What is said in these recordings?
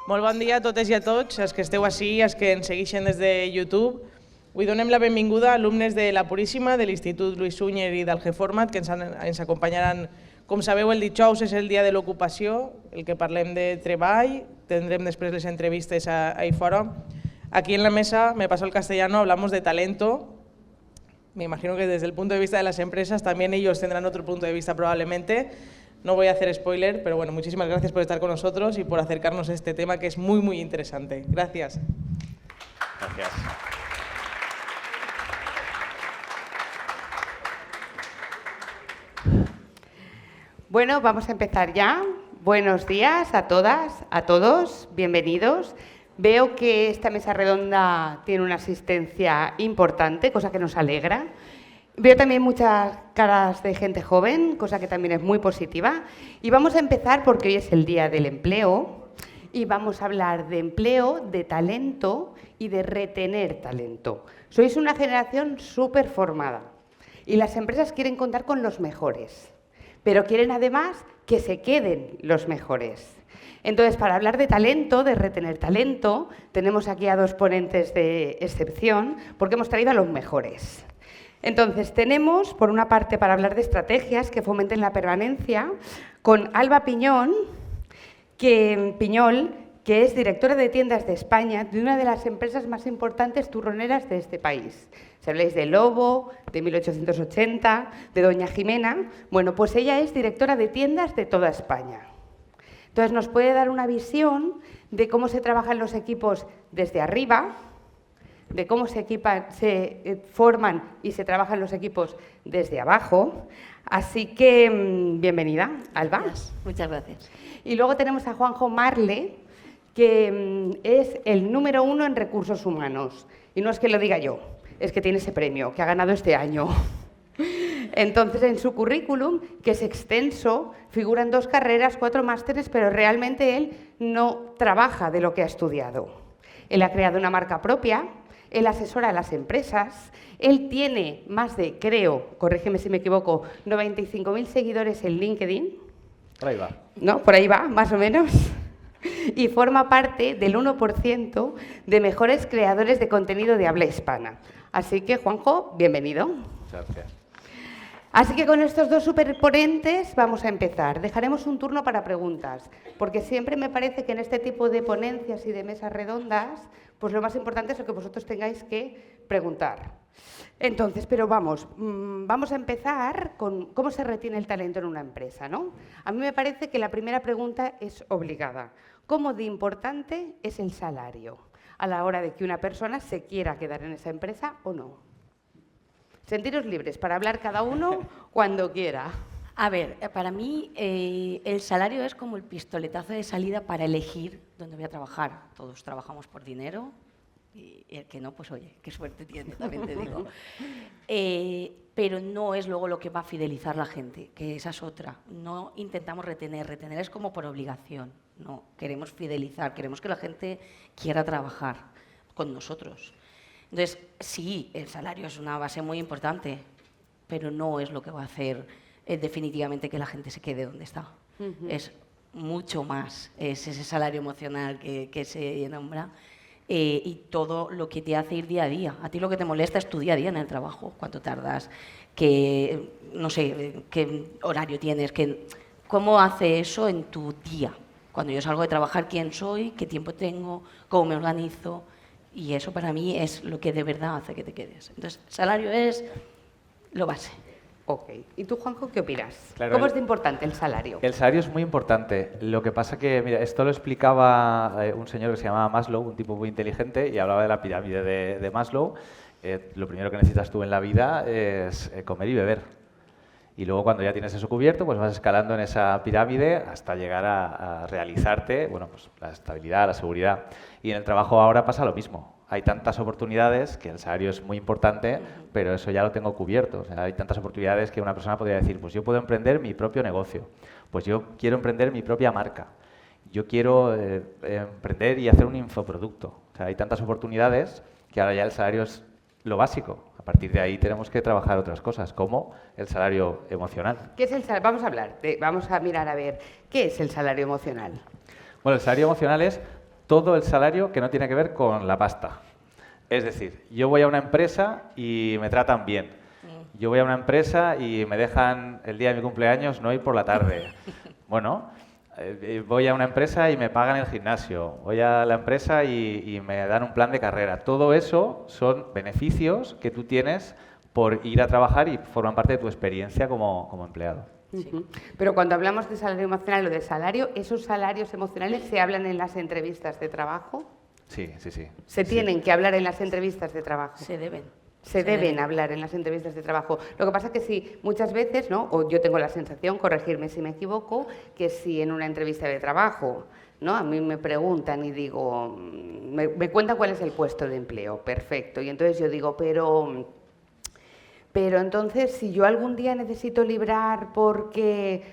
Molt bon dia a totes i a tots, els que esteu ací, els que ens segueixen des de YouTube. Avui donem la benvinguda a alumnes de la Puríssima, de l'Institut Lluís Sunyer i del GFormat, que ens acompanyaran. Com sabeu, el dijous és el dia de l'ocupació, el que parlem de treball, tendrem després les entrevistes ahí fora. Aquí en la mesa, me paso el castellano, hablamos de talento. Me imagino que desde el punto de vista de las empresas también ellos tendrán otro punto de vista probablemente. No voy a hacer spoiler, pero bueno, muchísimas gracias por estar con nosotros y por acercarnos a este tema que es muy, muy interesante. Gracias. Gracias. Bueno, vamos a empezar ya. Buenos días a todas, a todos, bienvenidos. Veo que esta mesa redonda tiene una asistencia importante, cosa que nos alegra. Veo también muchas caras de gente joven, cosa que también es muy positiva. Y vamos a empezar porque hoy es el Día del Empleo y vamos a hablar de empleo, de talento y de retener talento. Sois una generación súper formada y las empresas quieren contar con los mejores, pero quieren además que se queden los mejores. Entonces, para hablar de talento, de retener talento, tenemos aquí a dos ponentes de excepción porque hemos traído a los mejores. Entonces, tenemos, por una parte, para hablar de estrategias que fomenten la permanencia, con Alba Piñol, que es directora de tiendas de España, de una de las empresas más importantes turroneras de este país. Si habláis de Lobo, de 1880, de Doña Jimena, bueno, pues ella es directora de tiendas de toda España. Entonces, nos puede dar una visión de cómo se trabajan los equipos desde arriba, de cómo se forman y se trabajan los equipos desde abajo. Así que, bienvenida, Alba. Muchas gracias. Y luego tenemos a Juanjo Marle, que es el número 1 en recursos humanos. Y no es que lo diga yo, es que tiene ese premio que ha ganado este año. Entonces, en su currículum, que es extenso, figuran 2 carreras, 4 másteres, pero realmente él no trabaja de lo que ha estudiado. Él ha creado una marca propia, él asesora a las empresas, él tiene más de, creo, corrígeme si me equivoco, 95.000 seguidores en LinkedIn. Por ahí va. ¿No? Por ahí va, más o menos. Y forma parte del 1% de mejores creadores de contenido de habla hispana. Así que, Juanjo, bienvenido. Muchas gracias. Así que con estos dos superponentes vamos a empezar. Dejaremos un turno para preguntas, porque siempre me parece que en este tipo de ponencias y de mesas redondas, pues lo más importante es lo que vosotros tengáis que preguntar. Entonces, pero vamos a empezar con cómo se retiene el talento en una empresa, ¿no? A mí me parece que la primera pregunta es obligada. ¿Cómo de importante es el salario a la hora de que una persona se quiera quedar en esa empresa o no? Sentiros libres para hablar cada uno cuando quiera. A ver, para mí el salario es como el pistoletazo de salida para elegir dónde voy a trabajar. Todos trabajamos por dinero y el que no, pues oye, qué suerte tiene, también te digo. Pero no es luego lo que va a fidelizar la gente, que esa es otra. No intentamos retener es como por obligación. No, queremos fidelizar, queremos que la gente quiera trabajar con nosotros. Entonces, sí, el salario es una base muy importante, pero no es lo que va a hacer definitivamente que la gente se quede donde está. Es mucho más, es ese salario emocional que se nombra y todo lo que te hace ir día a día. A ti lo que te molesta es tu día a día en el trabajo, cuánto tardas, no sé, qué horario tienes, cómo hace eso en tu día. Cuando yo salgo de trabajar, quién soy, qué tiempo tengo, cómo me organizo. Y eso para mí es lo que de verdad hace que te quedes. Entonces, salario es lo base. Ok. ¿Y tú, Juanjo, qué opinas? Claro, ¿Cómo es de importante el salario? El salario es muy importante. Lo que pasa que, mira, esto lo explicaba un señor que se llamaba Maslow, un tipo muy inteligente, y hablaba de la pirámide de Maslow. Lo primero que necesitas tú en la vida es comer y beber. Y luego, cuando ya tienes eso cubierto, pues vas escalando en esa pirámide hasta llegar a realizarte, bueno, pues la estabilidad, la seguridad. Y en el trabajo ahora pasa lo mismo. Hay tantas oportunidades que el salario es muy importante, pero eso ya lo tengo cubierto. O sea, hay tantas oportunidades que una persona podría decir, pues yo puedo emprender mi propio negocio, pues yo quiero emprender mi propia marca, yo quiero emprender y hacer un infoproducto. O sea, hay tantas oportunidades que ahora ya el salario es lo básico. A partir de ahí tenemos que trabajar otras cosas, como el salario emocional. ¿Qué es el salario? Vamos a mirar a ver, ¿qué es el salario emocional? Bueno, el salario emocional es todo el salario que no tiene que ver con la pasta. Es decir, yo voy a una empresa y me tratan bien. Yo voy a una empresa y me dejan el día de mi cumpleaños no ir por la tarde. Bueno, voy a una empresa y me pagan el gimnasio. Voy a la empresa y me dan un plan de carrera. Todo eso son beneficios que tú tienes por ir a trabajar y forman parte de tu experiencia como empleado. Sí. Pero cuando hablamos de salario emocional o de salario, ¿esos salarios emocionales se hablan en las entrevistas de trabajo? Sí, sí, sí. ¿Se tienen que hablar en las entrevistas de trabajo? Se deben. Se deben hablar en las entrevistas de trabajo. Lo que pasa es que sí, muchas veces, ¿no? O yo tengo la sensación, corregirme si me equivoco, que si en una entrevista de trabajo, ¿no? A mí me preguntan y digo, me cuentan cuál es el puesto de empleo, perfecto. Y entonces yo digo, pero entonces, si yo algún día necesito librar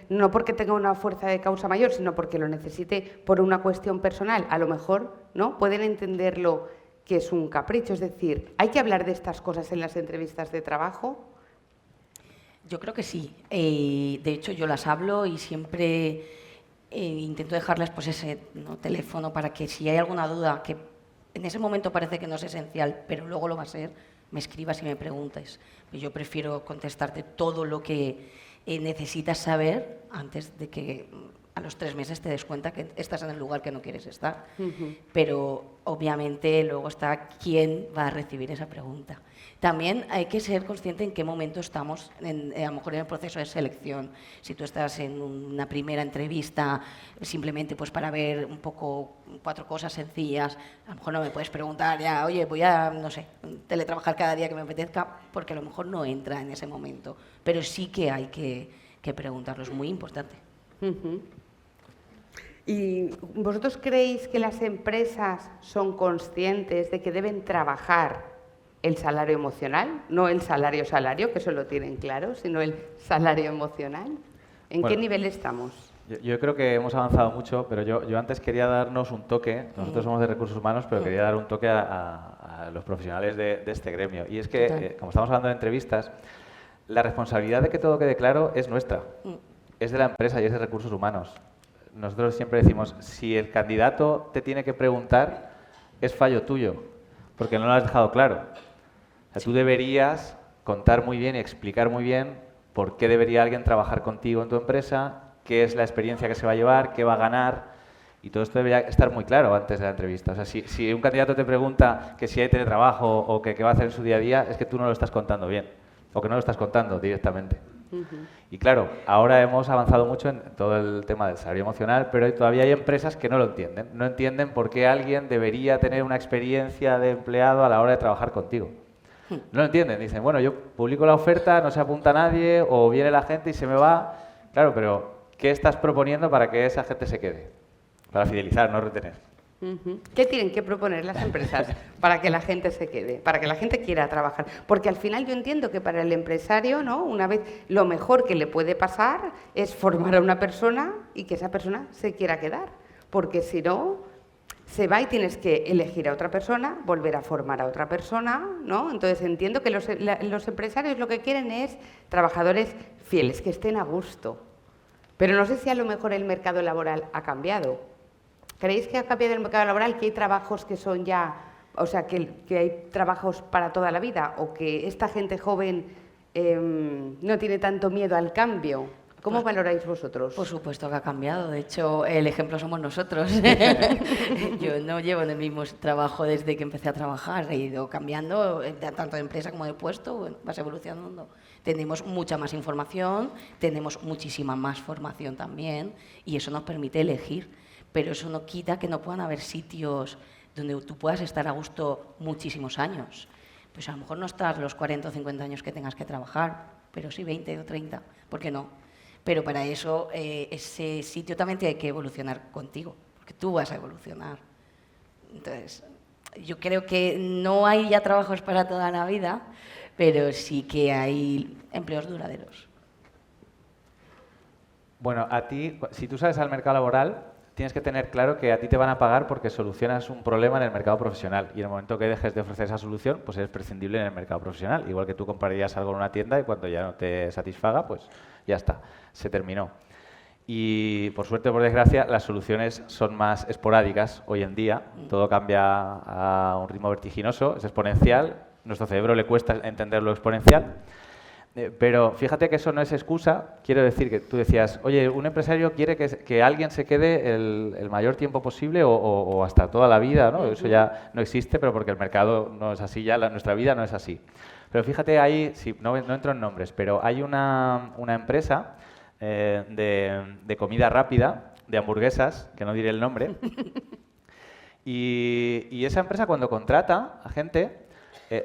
no porque tenga una fuerza de causa mayor, sino porque lo necesite por una cuestión personal, a lo mejor, ¿no? Pueden entenderlo que es un capricho. Es decir, ¿hay que hablar de estas cosas en las entrevistas de trabajo? Yo creo que sí. De hecho, yo las hablo y siempre intento dejarles pues ese teléfono para que si hay alguna duda, que en ese momento parece que no es esencial, pero luego lo va a ser, me escribas y me preguntes. Yo prefiero contestarte todo lo que necesitas saber antes de que a los 3 meses te des cuenta que estás en el lugar que no quieres estar. Pero obviamente luego está quién va a recibir esa pregunta. También hay que ser consciente en qué momento estamos, a lo mejor en el proceso de selección. Si tú estás en una primera entrevista simplemente pues para ver un poco 4 cosas sencillas, a lo mejor no me puedes preguntar ya, oye, voy a, no sé, teletrabajar cada día que me apetezca, porque a lo mejor no entra en ese momento. Pero sí que hay que preguntarlo, es muy importante. ¿Y vosotros creéis que las empresas son conscientes de que deben trabajar el salario emocional? No el salario, que eso lo tienen claro, sino el salario emocional. ¿En qué nivel estamos? Yo creo que hemos avanzado mucho, pero yo antes quería darnos un toque. Nosotros somos de recursos humanos, pero quería dar un toque a los profesionales de este gremio. Y es que, como estamos hablando de entrevistas, la responsabilidad de que todo quede claro es nuestra. Es de la empresa y es de recursos humanos. Nosotros siempre decimos, si el candidato te tiene que preguntar, es fallo tuyo, porque no lo has dejado claro. O sea, tú deberías contar muy bien y explicar muy bien por qué debería alguien trabajar contigo en tu empresa, qué es la experiencia que se va a llevar, qué va a ganar, y todo esto debería estar muy claro antes de la entrevista. O sea, si un candidato te pregunta que si hay teletrabajo o que qué va a hacer en su día a día, es que tú no lo estás contando bien, o que no lo estás contando directamente. Y claro, ahora hemos avanzado mucho en todo el tema del salario emocional, pero todavía hay empresas que no lo entienden. No entienden por qué alguien debería tener una experiencia de empleado a la hora de trabajar contigo. No lo entienden. Dicen, bueno, yo publico la oferta, no se apunta nadie, o viene la gente y se me va. Claro, pero ¿qué estás proponiendo para que esa gente se quede? Para fidelizar, no retener. ¿Qué tienen que proponer las empresas para que la gente se quede, para que la gente quiera trabajar? Porque al final yo entiendo que para el empresario, ¿no? Una vez lo mejor que le puede pasar es formar a una persona y que esa persona se quiera quedar, porque si no se va y tienes que elegir a otra persona, volver a formar a otra persona, ¿no? Entonces entiendo que los empresarios lo que quieren es trabajadores fieles, que estén a gusto. Pero no sé si a lo mejor el mercado laboral ha cambiado. ¿Creéis que ha cambiado el mercado laboral, que hay trabajos que son ya, o sea, que hay trabajos para toda la vida, o que esta gente joven no tiene tanto miedo al cambio? ¿Cómo valoráis vosotros? Por supuesto que ha cambiado. De hecho, el ejemplo somos nosotros. Yo no llevo en el mismo trabajo desde que empecé a trabajar. He ido cambiando, tanto de empresa como de puesto, bueno, vas evolucionando. Tenemos mucha más información, tenemos muchísima más formación también, y eso nos permite elegir. Pero eso no quita que no puedan haber sitios donde tú puedas estar a gusto muchísimos años. Pues a lo mejor no estar los 40 o 50 años que tengas que trabajar, pero sí 20 o 30, ¿por qué no? Pero para eso ese sitio también tiene que evolucionar contigo, porque tú vas a evolucionar. Entonces, yo creo que no hay ya trabajos para toda la vida, pero sí que hay empleos duraderos. Bueno, a ti, si tú sales al mercado laboral, tienes que tener claro que a ti te van a pagar porque solucionas un problema en el mercado profesional, y en el momento que dejes de ofrecer esa solución, pues eres prescindible en el mercado profesional. Igual que tú comprarías algo en una tienda y cuando ya no te satisfaga, pues ya está, se terminó. Y por suerte o por desgracia, las soluciones son más esporádicas hoy en día. Todo cambia a un ritmo vertiginoso, es exponencial. Nuestro cerebro le cuesta entender lo exponencial. Pero fíjate que eso no es excusa. Quiero decir que tú decías, oye, un empresario quiere que alguien se quede el mayor tiempo posible o hasta toda la vida, ¿no? Eso ya no existe, pero porque el mercado no es así, ya nuestra vida no es así. Pero fíjate ahí, sí, no entro en nombres, pero hay una empresa de comida rápida, de hamburguesas, que no diré el nombre, y esa empresa cuando contrata a gente,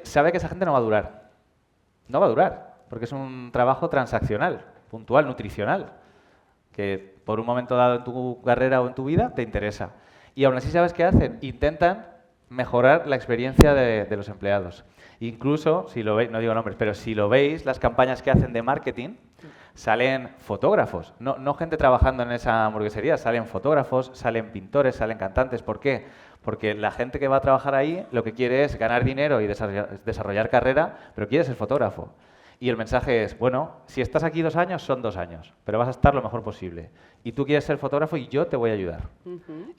sabe que esa gente no va a durar. No va a durar. Porque es un trabajo transaccional, puntual, nutricional, que por un momento dado en tu carrera o en tu vida te interesa. Y aún así, ¿sabes qué hacen? Intentan mejorar la experiencia de los empleados. Incluso, si lo veis, no digo nombres, pero si lo veis, las campañas que hacen de marketing, salen fotógrafos, no gente trabajando en esa hamburguesería, salen fotógrafos, salen pintores, salen cantantes. ¿Por qué? Porque la gente que va a trabajar ahí lo que quiere es ganar dinero y desarrollar carrera, pero quiere ser fotógrafo. Y el mensaje es, bueno, si estás aquí 2 años, son 2 años, pero vas a estar lo mejor posible. Y tú quieres ser fotógrafo y yo te voy a ayudar.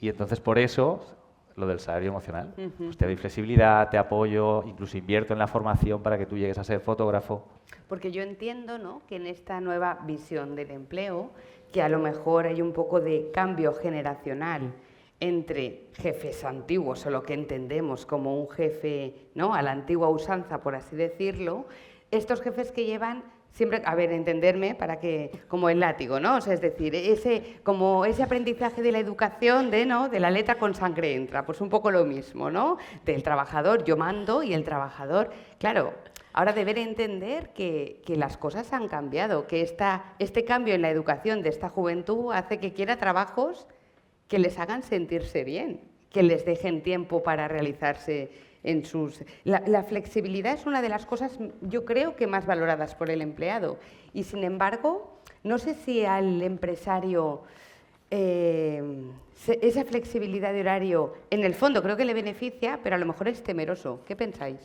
Y entonces por eso, lo del salario emocional. Pues te doy flexibilidad, te apoyo, incluso invierto en la formación para que tú llegues a ser fotógrafo. Porque yo entiendo, ¿no?, que en esta nueva visión del empleo, que a lo mejor hay un poco de cambio generacional entre jefes antiguos o lo que entendemos como un jefe, ¿no?, a la antigua usanza, por así decirlo, estos jefes que llevan siempre, a ver, entenderme, para que, como el látigo, ¿no? O sea, es decir, como ese aprendizaje de la educación de la letra con sangre entra, pues un poco lo mismo, ¿no? Del trabajador, yo mando y el trabajador, claro, ahora deber entender que las cosas han cambiado, que este cambio en la educación de esta juventud hace que quiera trabajos que les hagan sentirse bien, que les dejen tiempo para realizarse en sus... La flexibilidad es una de las cosas, yo creo, que más valoradas por el empleado. Y, sin embargo, no sé si al empresario esa flexibilidad de horario, en el fondo, creo que le beneficia, pero a lo mejor es temeroso. ¿Qué pensáis?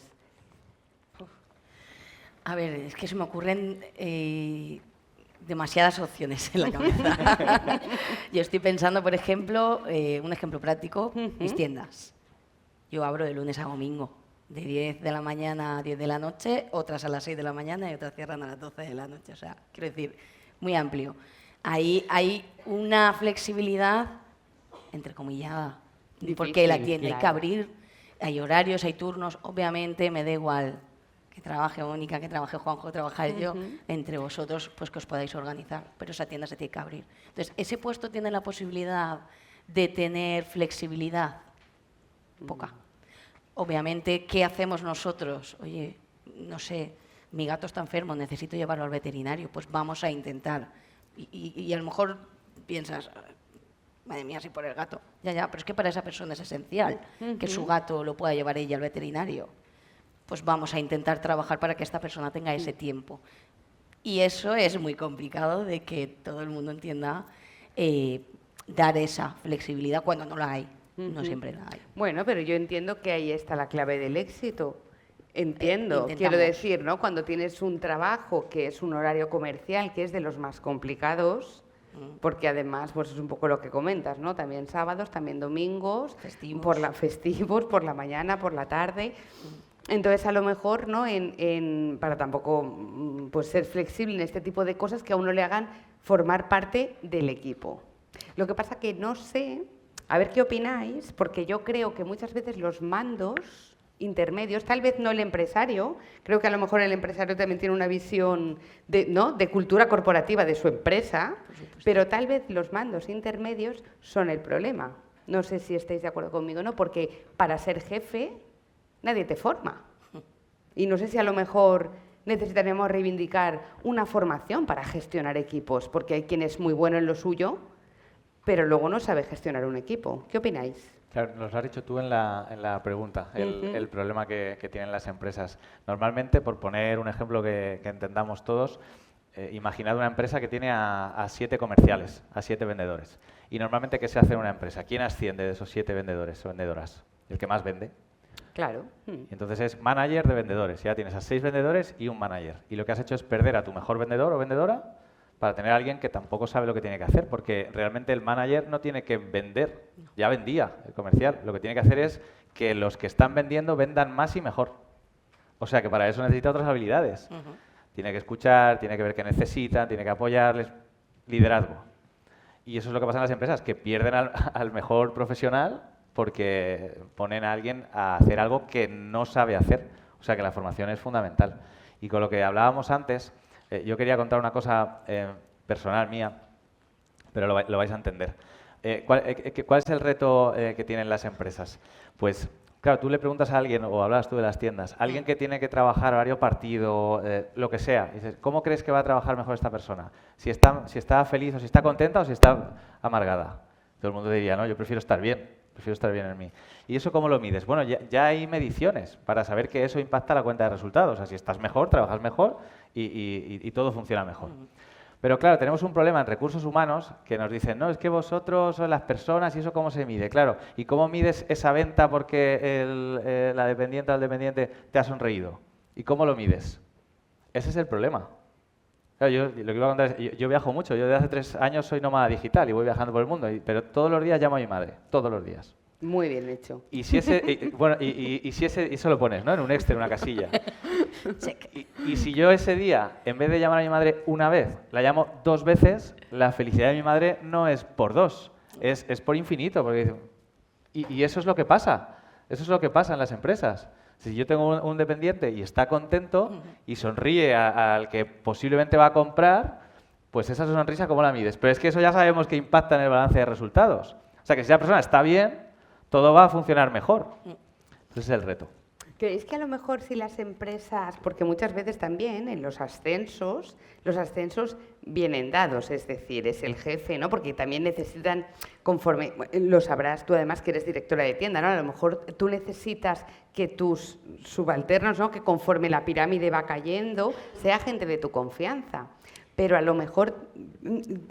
A ver, es que se me ocurren demasiadas opciones en la cabeza. Yo estoy pensando, por ejemplo, un ejemplo práctico, mis tiendas. Yo abro de lunes a domingo, de 10 de la mañana a 10 de la noche, otras a las 6 de la mañana y otras cierran a las 12 de la noche. O sea, quiero decir, muy amplio. Ahí hay una flexibilidad, entrecomillada, porque la tienda hay que abrir, hay horarios, hay turnos. Obviamente me da igual que trabaje Mónica, que trabaje Juanjo, que trabaje yo, entre vosotros, pues que os podáis organizar, pero esa tienda se tiene que abrir. Entonces, ¿ese puesto tiene la posibilidad de tener flexibilidad? Poca. Obviamente, ¿qué hacemos nosotros? Oye, no sé, mi gato está enfermo, necesito llevarlo al veterinario, pues vamos a intentar. Y a lo mejor piensas, madre mía, si por el gato. Ya, pero es que para esa persona es esencial que su gato lo pueda llevar ella al veterinario. Pues vamos a intentar trabajar para que esta persona tenga ese tiempo. Y eso es muy complicado de que todo el mundo entienda dar esa flexibilidad cuando no la hay. No siempre la hay. Bueno, pero yo entiendo que ahí está la clave del éxito. Entiendo, quiero Intentamos. decir, ¿no? Cuando tienes un trabajo que es un horario comercial, que es de los más complicados, porque además, pues es un poco lo que comentas, ¿no? También sábados, también domingos, festivos, por la mañana, por la tarde. Entonces, a lo mejor, ¿no? Para tampoco pues, ser flexible en este tipo de cosas que a uno le hagan formar parte del equipo. Lo que pasa que no sé, a ver qué opináis, porque yo creo que muchas veces los mandos intermedios, tal vez no el empresario, creo que a lo mejor el empresario también tiene una visión de cultura corporativa de su empresa, pero tal vez los mandos intermedios son el problema. No sé si estáis de acuerdo conmigo o no, porque para ser jefe nadie te forma. Y no sé si a lo mejor necesitaremos reivindicar una formación para gestionar equipos, porque hay quien es muy bueno en lo suyo, pero luego no sabe gestionar un equipo. ¿Qué opináis? Claro, nos lo has dicho tú en la pregunta, el problema que tienen las empresas. Normalmente, por poner un ejemplo que entendamos todos, imaginad una empresa que tiene a 7 comerciales, a 7 vendedores. Y normalmente, ¿qué se hace en una empresa? ¿Quién asciende de esos 7 vendedores o vendedoras? El que más vende. Claro. Y entonces es manager de vendedores. Ya tienes a 6 vendedores y un manager. Y lo que has hecho es perder a tu mejor vendedor o vendedora para tener a alguien que tampoco sabe lo que tiene que hacer, porque realmente el manager no tiene que vender, ya vendía el comercial, lo que tiene que hacer es que los que están vendiendo vendan más y mejor. O sea que para eso necesita otras habilidades. Tiene que escuchar, tiene que ver qué necesitan, tiene que apoyarles, liderazgo. Y eso es lo que pasa en las empresas, que pierden al mejor profesional porque ponen a alguien a hacer algo que no sabe hacer. O sea que la formación es fundamental. Y con lo que hablábamos antes, yo quería contar una cosa personal mía, pero lo vais a entender. ¿Cuál es el reto que tienen las empresas? Pues, claro, tú le preguntas a alguien, o hablabas tú de las tiendas, alguien que tiene que trabajar horario partido, lo que sea, dices, ¿cómo crees que va a trabajar mejor esta persona? Si está feliz o si está contenta o si está amargada. Todo el mundo diría, no, yo prefiero estar bien en mí. ¿Y eso cómo lo mides? Bueno, ya hay mediciones para saber que eso impacta la cuenta de resultados. O sea, si estás mejor, trabajas mejor y todo funciona mejor. Pero claro, tenemos un problema en recursos humanos que nos dicen, no, es que vosotros sois las personas y eso cómo se mide. Claro, ¿y cómo mides esa venta porque la dependiente o el dependiente te ha sonreído? ¿Y cómo lo mides? Ese es el problema. Claro, yo lo que iba a contar es, yo viajo mucho, yo desde hace 3 años soy nómada digital y voy viajando por el mundo, pero todos los días llamo a mi madre, todos los días. Muy bien hecho. Y si ese, bueno, y si ese, eso lo pones, ¿no? En un Excel, en una casilla. Y si yo ese día, en vez de llamar a mi madre una vez, la llamo 2 veces, la felicidad de mi madre no es por 2, es por infinito. Porque, y eso es lo que pasa. Eso es lo que pasa en las empresas. Si yo tengo un dependiente y está contento y sonríe al que posiblemente va a comprar, pues esa sonrisa, ¿cómo la mides? Pero es que eso ya sabemos que impacta en el balance de resultados. O sea, que si la persona está bien, todo va a funcionar mejor. Ese es el reto. ¿Creéis que a lo mejor si las empresas, porque muchas veces también en los ascensos vienen dados, es decir, es el jefe, ¿no? Porque también necesitan, conforme, lo sabrás tú además que eres directora de tienda, ¿no? A lo mejor tú necesitas que tus subalternos, ¿no? Que conforme la pirámide va cayendo, sea gente de tu confianza. Pero a lo mejor,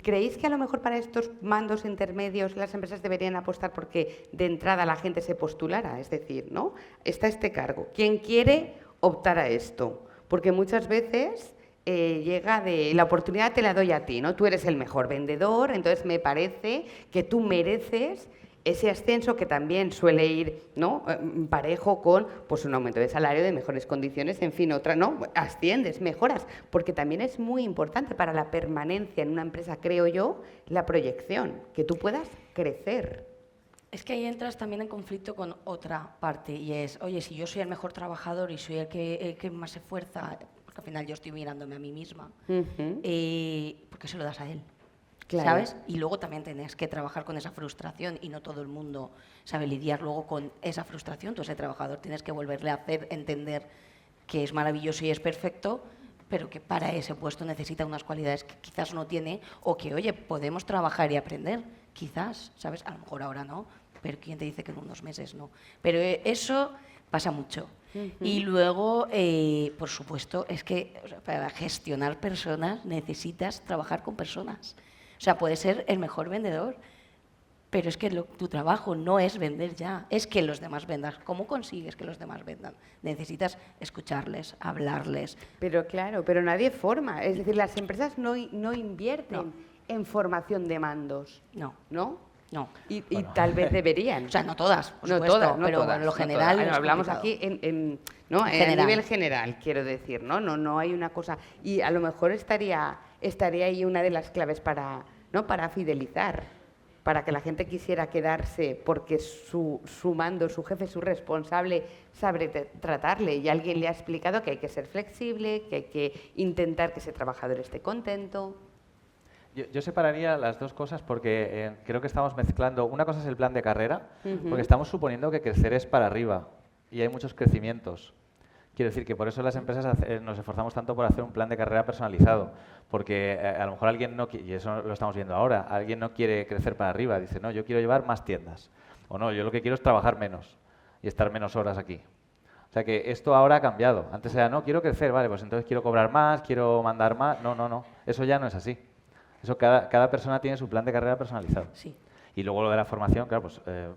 ¿creéis que a lo mejor para estos mandos intermedios las empresas deberían apostar porque de entrada la gente se postulara? Es decir, ¿no? Está este cargo. ¿Quién quiere optar a esto? Porque muchas veces llega de la oportunidad te la doy a ti, ¿no? Tú eres el mejor vendedor, entonces me parece que tú mereces ese ascenso que también suele ir, ¿no? Parejo con pues, un aumento de salario, de mejores condiciones, en fin, otra, ¿no? Asciendes, mejoras, porque también es muy importante para la permanencia en una empresa, creo yo, la proyección, que tú puedas crecer. Es que ahí entras también en conflicto con otra parte y es, oye, si yo soy el mejor trabajador y soy el que más se esfuerza, porque al final yo estoy mirándome a mí misma, ¿por qué se lo das a él? Claro. ¿Sabes? Y luego también tienes que trabajar con esa frustración y no todo el mundo sabe lidiar luego con esa frustración. Tú, ese trabajador, tienes que volverle a hacer entender que es maravilloso y es perfecto, pero que para ese puesto necesita unas cualidades que quizás no tiene o que, oye, podemos trabajar y aprender, quizás, ¿sabes? A lo mejor ahora no, pero ¿quién te dice que en unos meses no? Pero eso pasa mucho. Y luego, por supuesto, es que para gestionar personas necesitas trabajar con personas. O sea, puedes ser el mejor vendedor, pero es que tu trabajo no es vender ya, es que los demás vendan. ¿Cómo consigues que los demás vendan? Necesitas escucharles, hablarles. Pero claro, pero nadie forma. Es decir, las empresas no invierten en formación de mandos. No. ¿No? No. Y tal vez deberían. O sea, no todas, por no supuesto, todas, pero todas, en lo general. Bueno, hablamos aquí ¿no? A nivel general, quiero decir, ¿no? No hay una cosa. Y a lo mejor estaría ahí una de las claves para fidelizar, para que la gente quisiera quedarse porque su mando, su jefe, su responsable sabe tratarle y alguien le ha explicado que hay que ser flexible, que hay que intentar que ese trabajador esté contento. Yo separaría las dos cosas porque creo que estamos mezclando. Una cosa es el plan de carrera, porque estamos suponiendo que crecer es para arriba y hay muchos crecimientos. Quiero decir que por eso las empresas nos esforzamos tanto por hacer un plan de carrera personalizado, porque a lo mejor alguien no quiere, y eso lo estamos viendo ahora, alguien no quiere crecer para arriba, dice, no, yo quiero llevar más tiendas, o no, yo lo que quiero es trabajar menos y estar menos horas aquí. O sea que esto ahora ha cambiado. Antes era, no, quiero crecer, vale, pues entonces quiero cobrar más, quiero mandar más. No, eso ya no es así. Eso cada persona tiene su plan de carrera personalizado. Sí. Y luego lo de la formación, claro,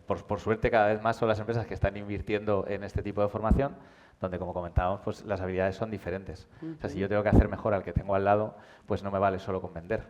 pues por suerte cada vez más son las empresas que están invirtiendo en este tipo de formación, donde, como comentábamos, pues las habilidades son diferentes. O sea, si yo tengo que hacer mejor al que tengo al lado, pues no me vale solo con vender.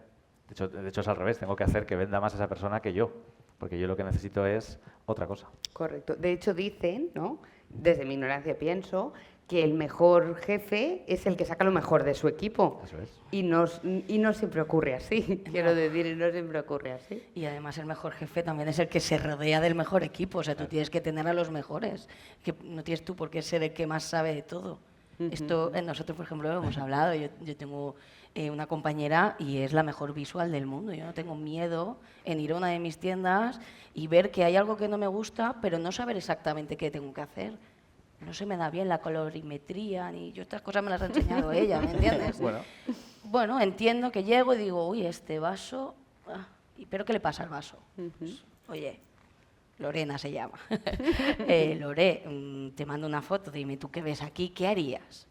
De hecho es al revés, tengo que hacer que venda más esa persona que yo, porque yo lo que necesito es otra cosa. Correcto. De hecho dicen, ¿no? Desde mi ignorancia pienso, que el mejor jefe es el que saca lo mejor de su equipo. Eso es. Y no siempre ocurre así, quiero decir, no siempre ocurre así. Y además el mejor jefe también es el que se rodea del mejor equipo. O sea, tú tienes que tener a los mejores. Que no tienes tú por qué ser el que más sabe de todo. Esto nosotros, por ejemplo, lo hemos hablado. Yo tengo una compañera y es la mejor visual del mundo. Yo no tengo miedo en ir a una de mis tiendas y ver que hay algo que no me gusta, pero no saber exactamente qué tengo que hacer. No se me da bien la colorimetría, ni yo estas cosas me las ha enseñado ella, ¿me entiendes? Bueno, entiendo que llego y digo, uy, este vaso, ¿pero qué le pasa al vaso? Pues, oye, Lorena se llama. Lore, te mando una foto, dime tú qué ves aquí, ¿qué harías?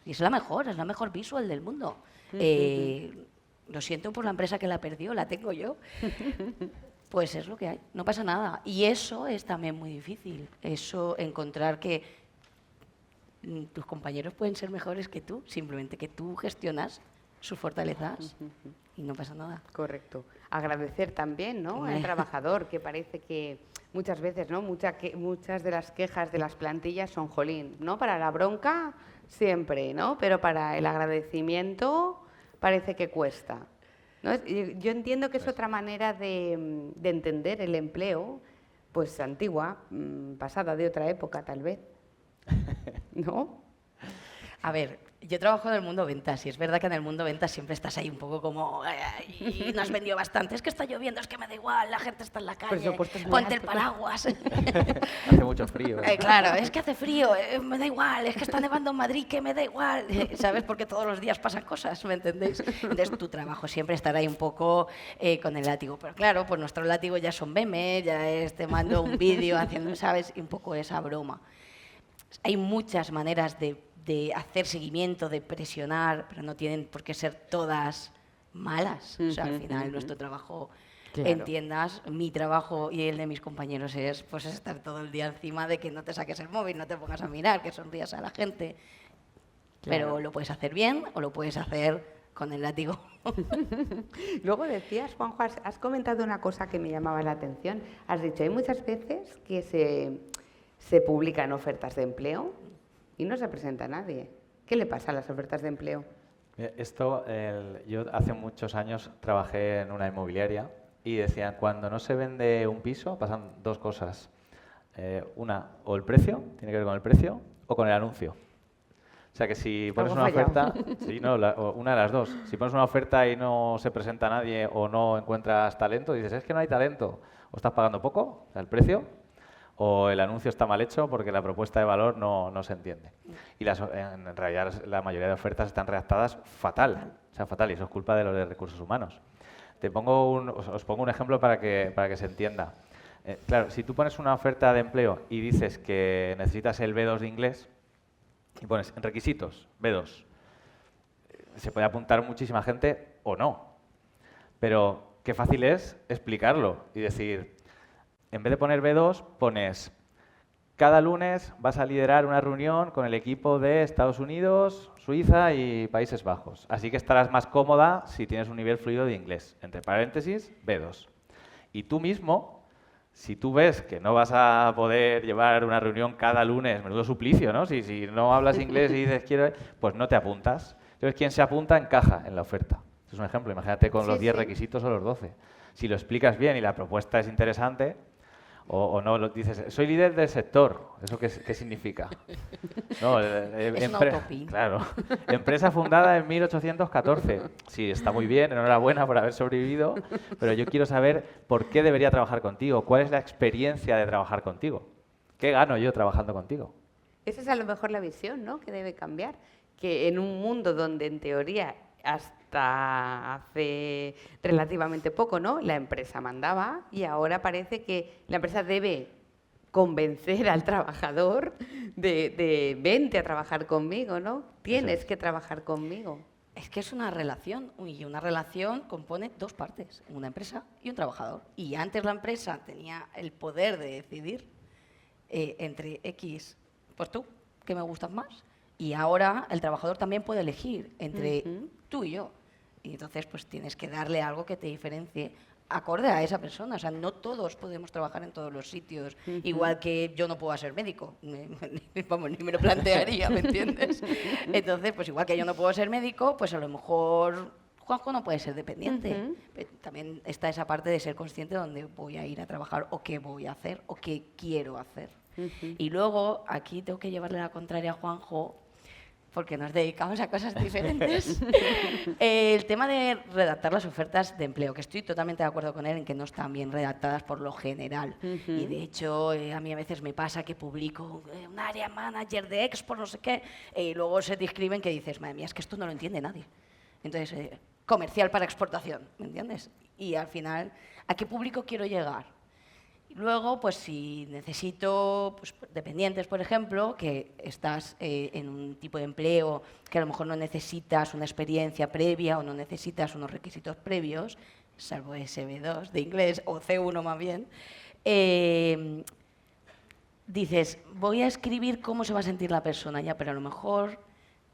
Y es la mejor visual del mundo. Lo siento por la empresa que la perdió, la tengo yo. Pues es lo que hay, no pasa nada. Y eso es también muy difícil, eso encontrar que tus compañeros pueden ser mejores que tú, simplemente que tú gestionas sus fortalezas y no pasa nada. Correcto. Agradecer también, ¿no?, al trabajador, que parece que muchas veces, ¿no?, muchas de las quejas de las plantillas son jolín, ¿no? Para la bronca siempre, ¿no? Pero para el agradecimiento parece que cuesta, ¿no? Yo entiendo que es otra manera de entender el empleo, pues antigua, pasada de otra época tal vez, ¿no? A ver, yo trabajo en el mundo ventas y es verdad que en el mundo ventas siempre estás ahí un poco como y no has vendido bastante, es que está lloviendo, es que me da igual, la gente está en la calle, ponte el paraguas. Hace mucho frío. Claro, es que hace frío, me da igual, es que está nevando en Madrid, que me da igual, ¿sabes? Porque todos los días pasan cosas, ¿me entendéis? Entonces tu trabajo siempre estará ahí un poco con el látigo, pero claro, pues nuestro látigo ya son memes, ya es te mando un vídeo haciendo, ¿sabes? Y un poco esa broma. Hay muchas maneras de hacer seguimiento, de presionar, pero no tienen por qué ser todas malas. O sea, al final nuestro trabajo, claro, en tiendas, mi trabajo y el de mis compañeros es pues estar todo el día encima de que no te saques el móvil, no te pongas a mirar, que sonrías a la gente. Claro. Pero lo puedes hacer bien o lo puedes hacer con el látigo. Luego decías, Juanjo, has comentado una cosa que me llamaba la atención. Has dicho, hay muchas veces que se publican ofertas de empleo y no se presenta a nadie. ¿Qué le pasa a las ofertas de empleo? Esto, yo hace muchos años trabajé en una inmobiliaria y decían, cuando no se vende un piso pasan dos cosas. Una, o el precio, tiene que ver con el precio, o con el anuncio. O sea que si pones una oferta, sí, no, una de las dos. Si pones una oferta y no se presenta a nadie o no encuentras talento, dices, es que no hay talento. O estás pagando poco, o sea, el precio, o el anuncio está mal hecho porque la propuesta de valor no se entiende. Y en realidad la mayoría de ofertas están redactadas fatal, o sea, fatal, y eso es culpa de los de recursos humanos. Os pongo un ejemplo para que se entienda. Claro, si tú pones una oferta de empleo y dices que necesitas el B2 de inglés y pones en requisitos B2, se puede apuntar muchísima gente o no, pero qué fácil es explicarlo y decir, en vez de poner B2, pones cada lunes vas a liderar una reunión con el equipo de Estados Unidos, Suiza y Países Bajos. Así que estarás más cómoda si tienes un nivel fluido de inglés. Entre paréntesis, B2. Y tú mismo, si tú ves que no vas a poder llevar una reunión cada lunes, menudo suplicio, ¿no? Si no hablas inglés y dices quiero, pues no te apuntas. Entonces, quien se apunta encaja en la oferta. Este es un ejemplo. Imagínate con los 10 requisitos o los 12. Si lo explicas bien y la propuesta es interesante, o no, dices, soy líder del sector. ¿Eso qué significa? No, es una utopía. Claro. Empresa fundada en 1814. Sí, está muy bien, enhorabuena por haber sobrevivido, pero yo quiero saber por qué debería trabajar contigo. ¿Cuál es la experiencia de trabajar contigo? ¿Qué gano yo trabajando contigo? Esa es a lo mejor la visión, ¿no?, que debe cambiar. Que en un mundo donde en teoría hasta hace relativamente poco, ¿no?, la empresa mandaba y ahora parece que la empresa debe convencer al trabajador de vente a trabajar conmigo, ¿no? Tienes que trabajar conmigo. es que es una relación, y una relación compone dos partes, una empresa y un trabajador. Y antes la empresa tenía el poder de decidir entre X, pues tú, que me gustas más, y ahora el trabajador también puede elegir entre tú y yo. Y entonces pues tienes que darle algo que te diferencie acorde a esa persona. O sea, no todos podemos trabajar en todos los sitios, igual que yo no puedo ser médico. Vamos, ni me lo plantearía, ¿me entiendes? Entonces, pues igual que yo no puedo ser médico, pues a lo mejor Juanjo no puede ser dependiente. También está esa parte de ser consciente de dónde voy a ir a trabajar o qué voy a hacer o qué quiero hacer. Y luego, aquí tengo que llevarle la contraria a Juanjo, porque nos dedicamos a cosas diferentes. El tema de redactar las ofertas de empleo, que estoy totalmente de acuerdo con él en que no están bien redactadas por lo general. Y de hecho, a mí a veces me pasa que publico un área manager de Export, no sé qué, y luego se te escriben que dices, madre mía, es que esto no lo entiende nadie. Entonces, comercial para exportación, ¿me entiendes? Y al final, ¿a qué público quiero llegar? Luego, pues si necesito pues, dependientes, por ejemplo, que estás en un tipo de empleo que a lo mejor no necesitas una experiencia previa o no necesitas unos requisitos previos, salvo SB2 de inglés o C1 más bien, dices, voy a escribir cómo se va a sentir la persona ya, pero a lo mejor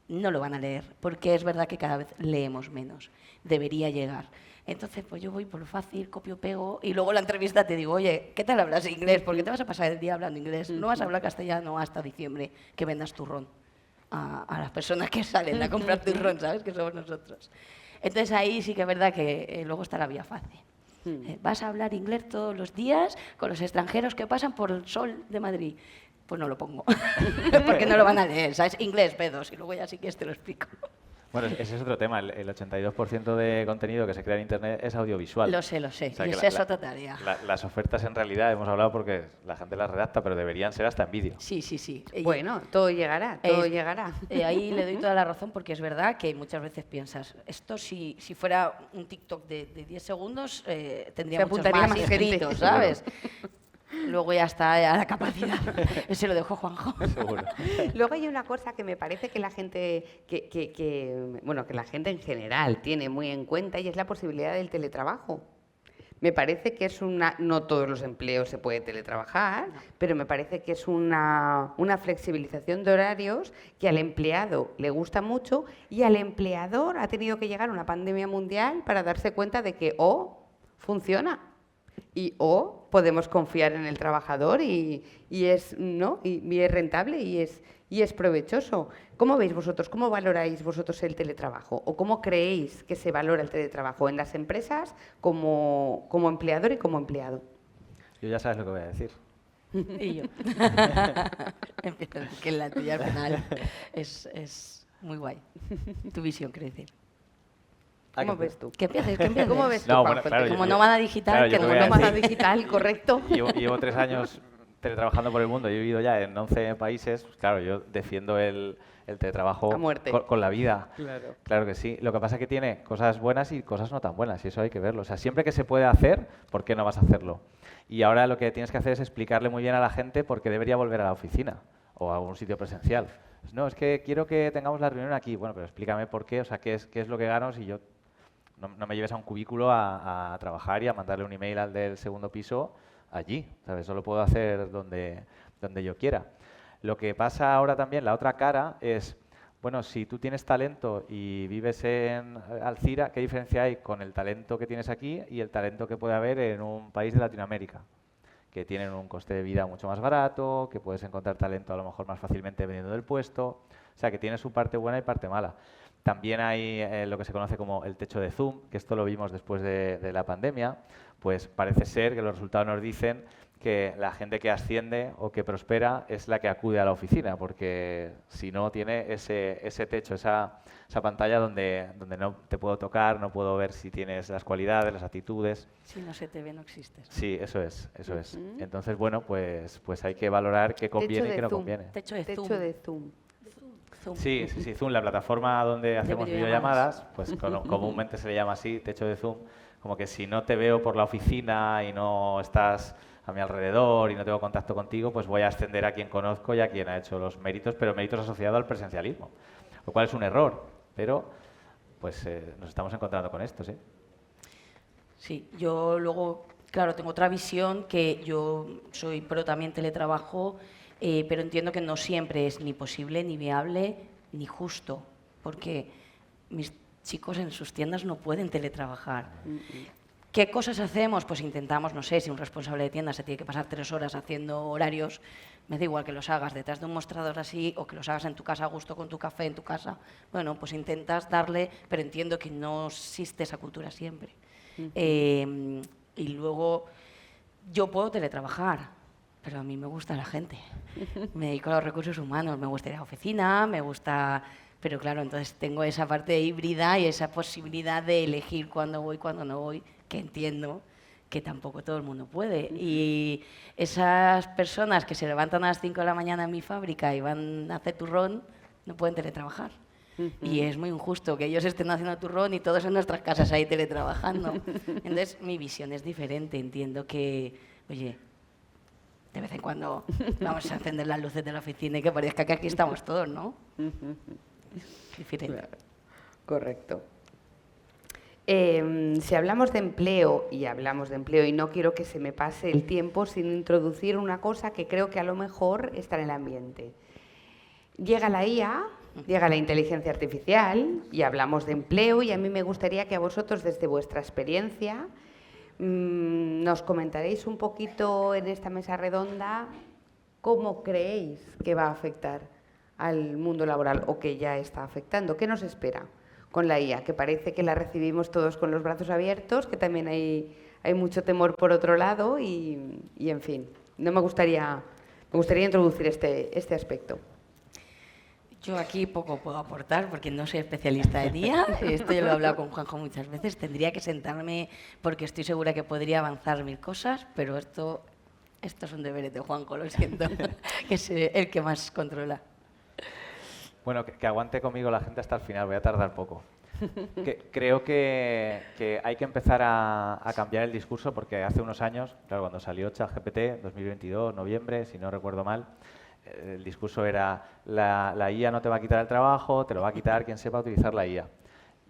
no lo van a leer, porque es verdad que cada vez leemos menos. Debería llegar. Entonces, pues yo voy por lo fácil, copio, pego, y luego en la entrevista te digo, oye, ¿qué tal hablas inglés? ¿Por qué te vas a pasar el día hablando inglés? No vas a hablar castellano hasta diciembre que vendas turrón a las personas que salen a comprar turrón, ¿sabes? Que somos nosotros. Entonces ahí sí que es verdad que luego está la vía fácil. Vas a hablar inglés todos los días con los extranjeros que pasan por el sol de Madrid. Pues no lo pongo, porque no lo van a leer, ¿sabes? Inglés, B2, y luego ya sí que te lo explico. Bueno, ese es otro tema. El 82% de contenido que se crea en Internet es audiovisual. Lo sé, O sea, y que es eso tarea. Las ofertas en realidad, hemos hablado porque la gente las redacta, pero deberían ser hasta en vídeo. Sí, sí, sí. Bueno, todo llegará, todo llegará. Ahí le doy toda la razón porque es verdad que muchas veces piensas, esto si fuera un TikTok de 10 segundos, tendría muchos apuntaría más más gente. inscritos, ¿sabes? Luego ya está a la capacidad. Se lo dejo a Juanjo. Seguro. Luego hay una cosa que me parece que la gente, bueno, que la gente en general tiene muy en cuenta y es la posibilidad del teletrabajo. Me parece que es no todos los empleos se puede teletrabajar, pero me parece que es una flexibilización de horarios que al empleado le gusta mucho y al empleador ha tenido que llegar una pandemia mundial para darse cuenta de que funciona. Y podemos confiar en el trabajador y es rentable y es provechoso. ¿Cómo veis vosotros? ¿Cómo valoráis vosotros el teletrabajo? ¿O cómo creéis que se valora el teletrabajo en las empresas como empleador y como empleado? Yo ya sabes lo que voy a decir. Y yo. Empiezo, que la tuya al final es muy guay. Tu visión, quiero decir. ¿Cómo ves tú? Que empieces. ¿Cómo ves tú, No, Juan? bueno, claro, Como yo- nómada digital, claro, que yo no te voy a Nómada decir- digital, correcto. Llevo 3 años teletrabajando por el mundo. Yo he vivido ya en 11 países. Pues claro, yo defiendo el teletrabajo A muerte. con la vida. Claro. Claro que sí. Lo que pasa es que tiene cosas buenas y cosas no tan buenas, y eso hay que verlo. O sea, siempre que se puede hacer, ¿por qué no vas a hacerlo? Y ahora lo que tienes que hacer es explicarle muy bien a la gente por qué debería volver a la oficina o a un sitio presencial. No, es que quiero que tengamos la reunión aquí. Bueno, pero explícame por qué, o sea, qué es lo que gano si yo no me lleves a un cubículo a trabajar y a mandarle un email al del segundo piso allí, ¿sabes? Eso lo puedo hacer donde yo quiera. Lo que pasa ahora también, la otra cara, es, bueno, si tú tienes talento y vives en Alcira, ¿qué diferencia hay con el talento que tienes aquí y el talento que puede haber en un país de Latinoamérica? Que tienen un coste de vida mucho más barato, que puedes encontrar talento a lo mejor más fácilmente vendiendo del puesto, o sea, que tiene su parte buena y parte mala. También hay lo que se conoce como el techo de Zoom, que esto lo vimos después de la pandemia, pues parece ser que los resultados nos dicen que la gente que asciende o que prospera es la que acude a la oficina, porque si no tiene ese techo, esa pantalla donde no te puedo tocar, no puedo ver si tienes las cualidades, las actitudes. Si no se te ve, no existes. Sí, eso es. Entonces, bueno, pues hay que valorar qué conviene y qué no conviene. Techo de Zoom. Techo de Zoom. Zoom. Sí, Zoom, la plataforma donde hacemos videollamadas. videollamadas, pues comúnmente se le llama así, techo de Zoom, como que si no te veo por la oficina y no estás a mi alrededor y no tengo contacto contigo, pues voy a ascender a quien conozco y a quien ha hecho los méritos, pero méritos asociados al presencialismo, lo cual es un error, pero pues nos estamos encontrando con esto, ¿sí? Sí, yo luego, claro, tengo otra visión, que yo soy pro también teletrabajo, pero entiendo que no siempre es ni posible, ni viable, ni justo, porque mis chicos en sus tiendas no pueden teletrabajar. ¿Qué cosas hacemos? Pues intentamos, no sé, si un responsable de tienda se tiene que pasar 3 horas haciendo horarios, me da igual que los hagas detrás de un mostrador así o que los hagas en tu casa a gusto con tu café en tu casa. Bueno, pues intentas darle, pero entiendo que no existe esa cultura siempre. Y luego, yo puedo teletrabajar, pero a mí me gusta la gente. Me dedico a los recursos humanos, me gusta ir a la oficina, me gusta... Pero claro, entonces tengo esa parte híbrida y esa posibilidad de elegir cuándo voy, cuándo no voy, que entiendo que tampoco todo el mundo puede. Y esas personas que se levantan a las 5 de la mañana en mi fábrica y van a hacer turrón, no pueden teletrabajar. Y es muy injusto que ellos estén haciendo turrón y todos en nuestras casas ahí teletrabajando. Entonces, mi visión es diferente. Entiendo que, oye, de vez en cuando vamos a encender las luces de la oficina y que parezca que aquí estamos todos, ¿no? Diferente. Claro. Correcto. Si hablamos de empleo, y no quiero que se me pase el tiempo sin introducir una cosa que creo que a lo mejor está en el ambiente. Llega la IA, llega la inteligencia artificial y hablamos de empleo, y a mí me gustaría que a vosotros, desde vuestra experiencia, nos comentaréis un poquito en esta mesa redonda cómo creéis que va a afectar al mundo laboral o que ya está afectando. ¿Qué nos espera con la IA? Que parece que la recibimos todos con los brazos abiertos, que también hay mucho temor por otro lado y en fin, me gustaría introducir este aspecto. Yo aquí poco puedo aportar porque no soy especialista en IA. Esto yo lo he hablado con Juanjo muchas veces. Tendría que sentarme porque estoy segura que podría avanzar 1000 cosas, pero esto es un deber de Juanjo, lo siento, que es el que más controla. Bueno, que aguante conmigo la gente hasta el final, voy a tardar poco. Creo que hay que empezar a cambiar el discurso, porque hace unos años, claro, cuando salió ChatGPT, 2022, noviembre, si no recuerdo mal, el discurso era la IA no te va a quitar el trabajo, te lo va a quitar quien sepa utilizar la IA.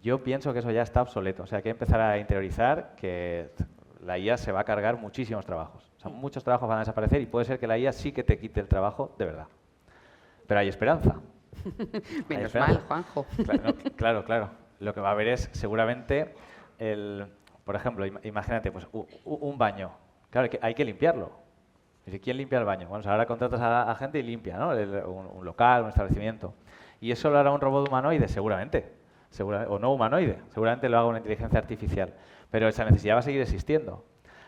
Yo pienso que eso ya está obsoleto, o sea, hay que empezar a interiorizar que la IA se va a cargar muchísimos trabajos. O sea, muchos trabajos van a desaparecer y puede ser que la IA sí que te quite el trabajo de verdad. Pero hay esperanza. Menos mal, Juanjo. Claro. Lo que va a haber es seguramente, por ejemplo, imagínate, pues un baño. Claro, hay que limpiarlo. ¿Quién limpia el baño? Bueno, ahora contratas a gente y limpia, ¿no? Un local, un establecimiento. Y eso lo hará un robot humanoide, seguramente. O no humanoide, seguramente lo haga una inteligencia artificial. Pero esa necesidad va a seguir existiendo.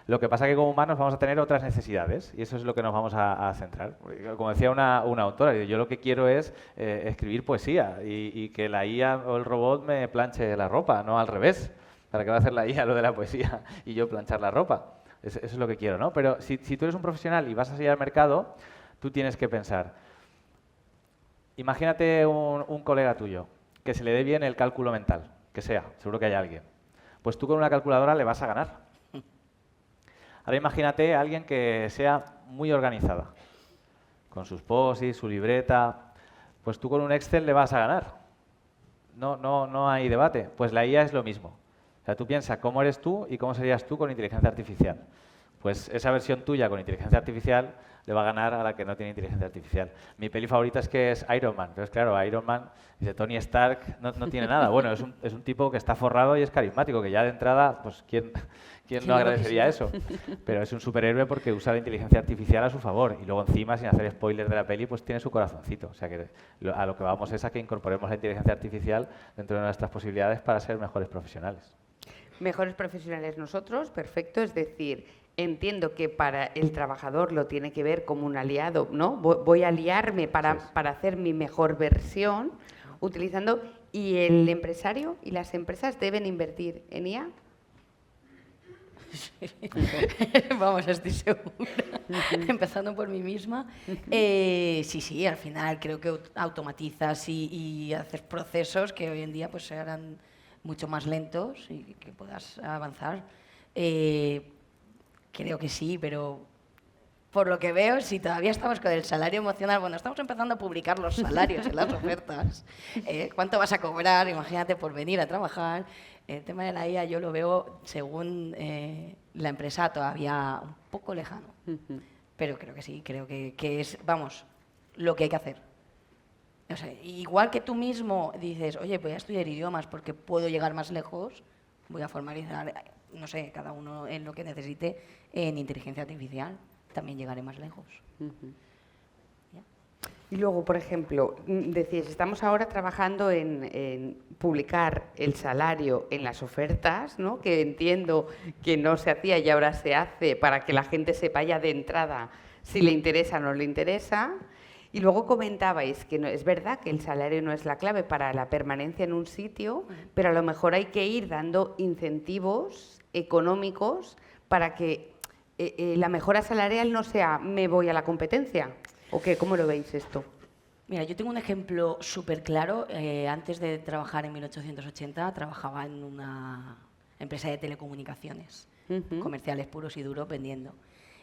Lo que pasa es que como humanos vamos a tener otras necesidades y eso es lo que nos vamos a centrar. Como decía una autora, yo lo que quiero es escribir poesía y que la IA o el robot me planche la ropa, no al revés. ¿Para qué va a hacer la IA lo de la poesía y yo planchar la ropa? Eso es lo que quiero, ¿no? Pero si tú eres un profesional y vas a salir al mercado, tú tienes que pensar. Imagínate un colega tuyo que se le dé bien el cálculo mental, que sea, seguro que hay alguien. Pues tú con una calculadora le vas a ganar. Ahora imagínate a alguien que sea muy organizada, con sus post-its, su libreta. Pues tú con un Excel le vas a ganar. No hay debate. Pues la IA es lo mismo. O sea, tú piensas cómo eres tú y cómo serías tú con inteligencia artificial. Pues esa versión tuya con inteligencia artificial le va a ganar a la que no tiene inteligencia artificial. Mi peli favorita es Iron Man. Entonces, claro, Iron Man, dice Tony Stark, no tiene nada. Bueno, es un tipo que está forrado y es carismático, que ya de entrada, pues, ¿quién no agradecería eso? Pero es un superhéroe porque usa la inteligencia artificial a su favor. Y luego encima, sin hacer spoilers de la peli, pues tiene su corazoncito. O sea, que a lo que vamos es a que incorporemos la inteligencia artificial dentro de nuestras posibilidades para ser mejores profesionales. Mejores profesionales nosotros, perfecto. Es decir, entiendo que para el trabajador lo tiene que ver como un aliado, ¿no? Voy a aliarme para hacer mi mejor versión utilizando... ¿Y el empresario y las empresas deben invertir en IA? Vamos, estoy segura. Empezando por mí misma. Sí, al final creo que automatizas y haces procesos que hoy en día pues se harán mucho más lentos y que puedas avanzar. Creo que sí, pero por lo que veo, si todavía estamos con el salario emocional, bueno, estamos empezando a publicar los salarios en las ofertas. ¿Cuánto vas a cobrar? Imagínate, por venir a trabajar. El tema de la IA yo lo veo, según la empresa, todavía un poco lejano. Pero creo que sí, creo que es, vamos, lo que hay que hacer. O sea, igual que tú mismo dices, oye, voy a estudiar idiomas porque puedo llegar más lejos, voy a formalizar, no sé, cada uno en lo que necesite en inteligencia artificial. También llegaré más lejos. Y luego, por ejemplo, decías, estamos ahora trabajando en publicar el salario en las ofertas, ¿no? Que entiendo que no se hacía y ahora se hace para que la gente sepa ya de entrada si le interesa o no le interesa. Y luego comentabais que no, es verdad que el salario no es la clave para la permanencia en un sitio, pero a lo mejor hay que ir dando incentivos económicos para que la mejora salarial no sea me voy a la competencia. ¿O qué? ¿Cómo lo veis esto? Mira, yo tengo un ejemplo súper claro. Antes de trabajar en 1880, trabajaba en una empresa de telecomunicaciones, comerciales puros y duros, vendiendo.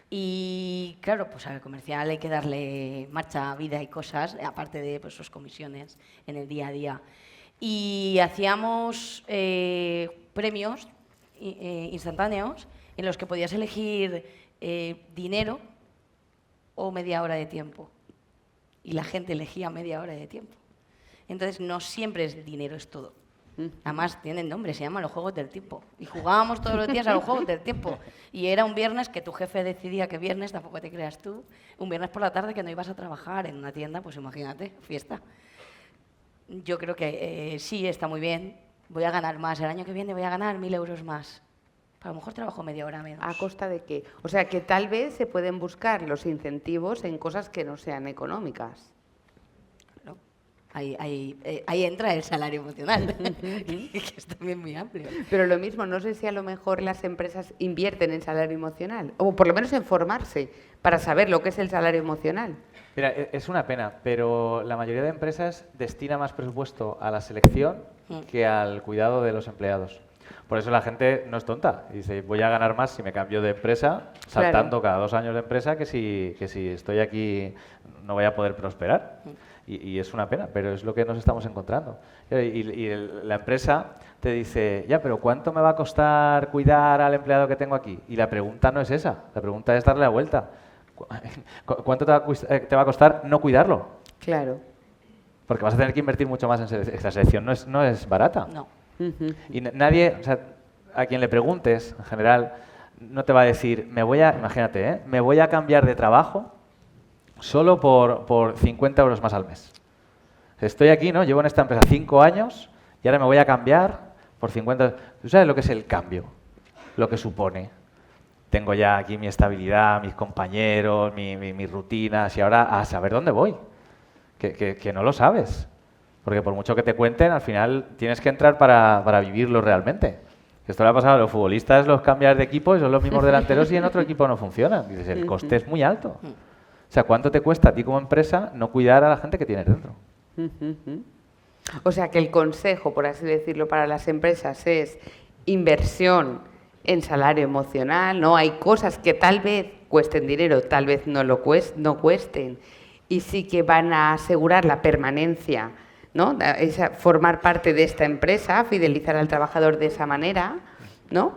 Y claro, pues al comercial hay que darle marcha, vida y cosas, aparte de pues, sus comisiones en el día a día. Y hacíamos premios instantáneos en los que podías elegir dinero o media hora de tiempo. Y la gente elegía media hora de tiempo. Entonces, no siempre es dinero, es todo. Además, tienen nombre, se llaman los juegos del tiempo. Y jugábamos todos los días a los juegos del tiempo. Y era un viernes que tu jefe decidía que viernes, tampoco te creas tú, un viernes por la tarde que no ibas a trabajar en una tienda, pues imagínate, fiesta. Yo creo que sí, está muy bien. Voy a ganar más. El año que viene voy a ganar 1.000 euros más. A lo mejor trabajo media hora menos. ¿A costa de qué? O sea, que tal vez se pueden buscar los incentivos en cosas que no sean económicas. Claro. Ahí entra el salario emocional, que es también muy amplio. Pero lo mismo, no sé si a lo mejor las empresas invierten en salario emocional, o por lo menos en formarse, para saber lo que es el salario emocional. Mira, es una pena, pero la mayoría de empresas destina más presupuesto a la selección que al cuidado de los empleados. Por eso la gente no es tonta. Dice, voy a ganar más si me cambio de empresa, saltando cada 2 años de empresa, que si estoy aquí no voy a poder prosperar. Y es una pena, pero es lo que nos estamos encontrando. La empresa te dice, ya, pero ¿cuánto me va a costar cuidar al empleado que tengo aquí? Y la pregunta no es esa, la pregunta es darle la vuelta. ¿Cuánto te va a costar no cuidarlo? Claro. Porque vas a tener que invertir mucho más en selección. Esta selección no es barata. No. Y nadie, o sea, a quien le preguntes, en general, no te va a decir, imagínate, me voy a cambiar de trabajo solo por 50 euros más al mes. Estoy aquí, ¿no? Llevo en esta empresa 5 años y ahora me voy a cambiar por 50. ¿Tú sabes lo que es el cambio? Lo que supone. Tengo ya aquí mi estabilidad, mis compañeros, mis rutinas y ahora a saber dónde voy. Que no lo sabes. Porque por mucho que te cuenten, al final tienes que entrar para vivirlo realmente. Esto le ha pasado a los futbolistas, los cambias de equipo y son los mismos delanteros y en otro equipo no funcionan. Dices, el coste es muy alto. O sea, ¿cuánto te cuesta a ti como empresa no cuidar a la gente que tienes dentro? O sea, que el consejo, por así decirlo, para las empresas es inversión en salario emocional, ¿no? Hay cosas que tal vez cuesten dinero, tal vez no cuesten, y sí que van a asegurar la permanencia, ¿no? Formar parte de esta empresa, fidelizar al trabajador de esa manera, ¿no?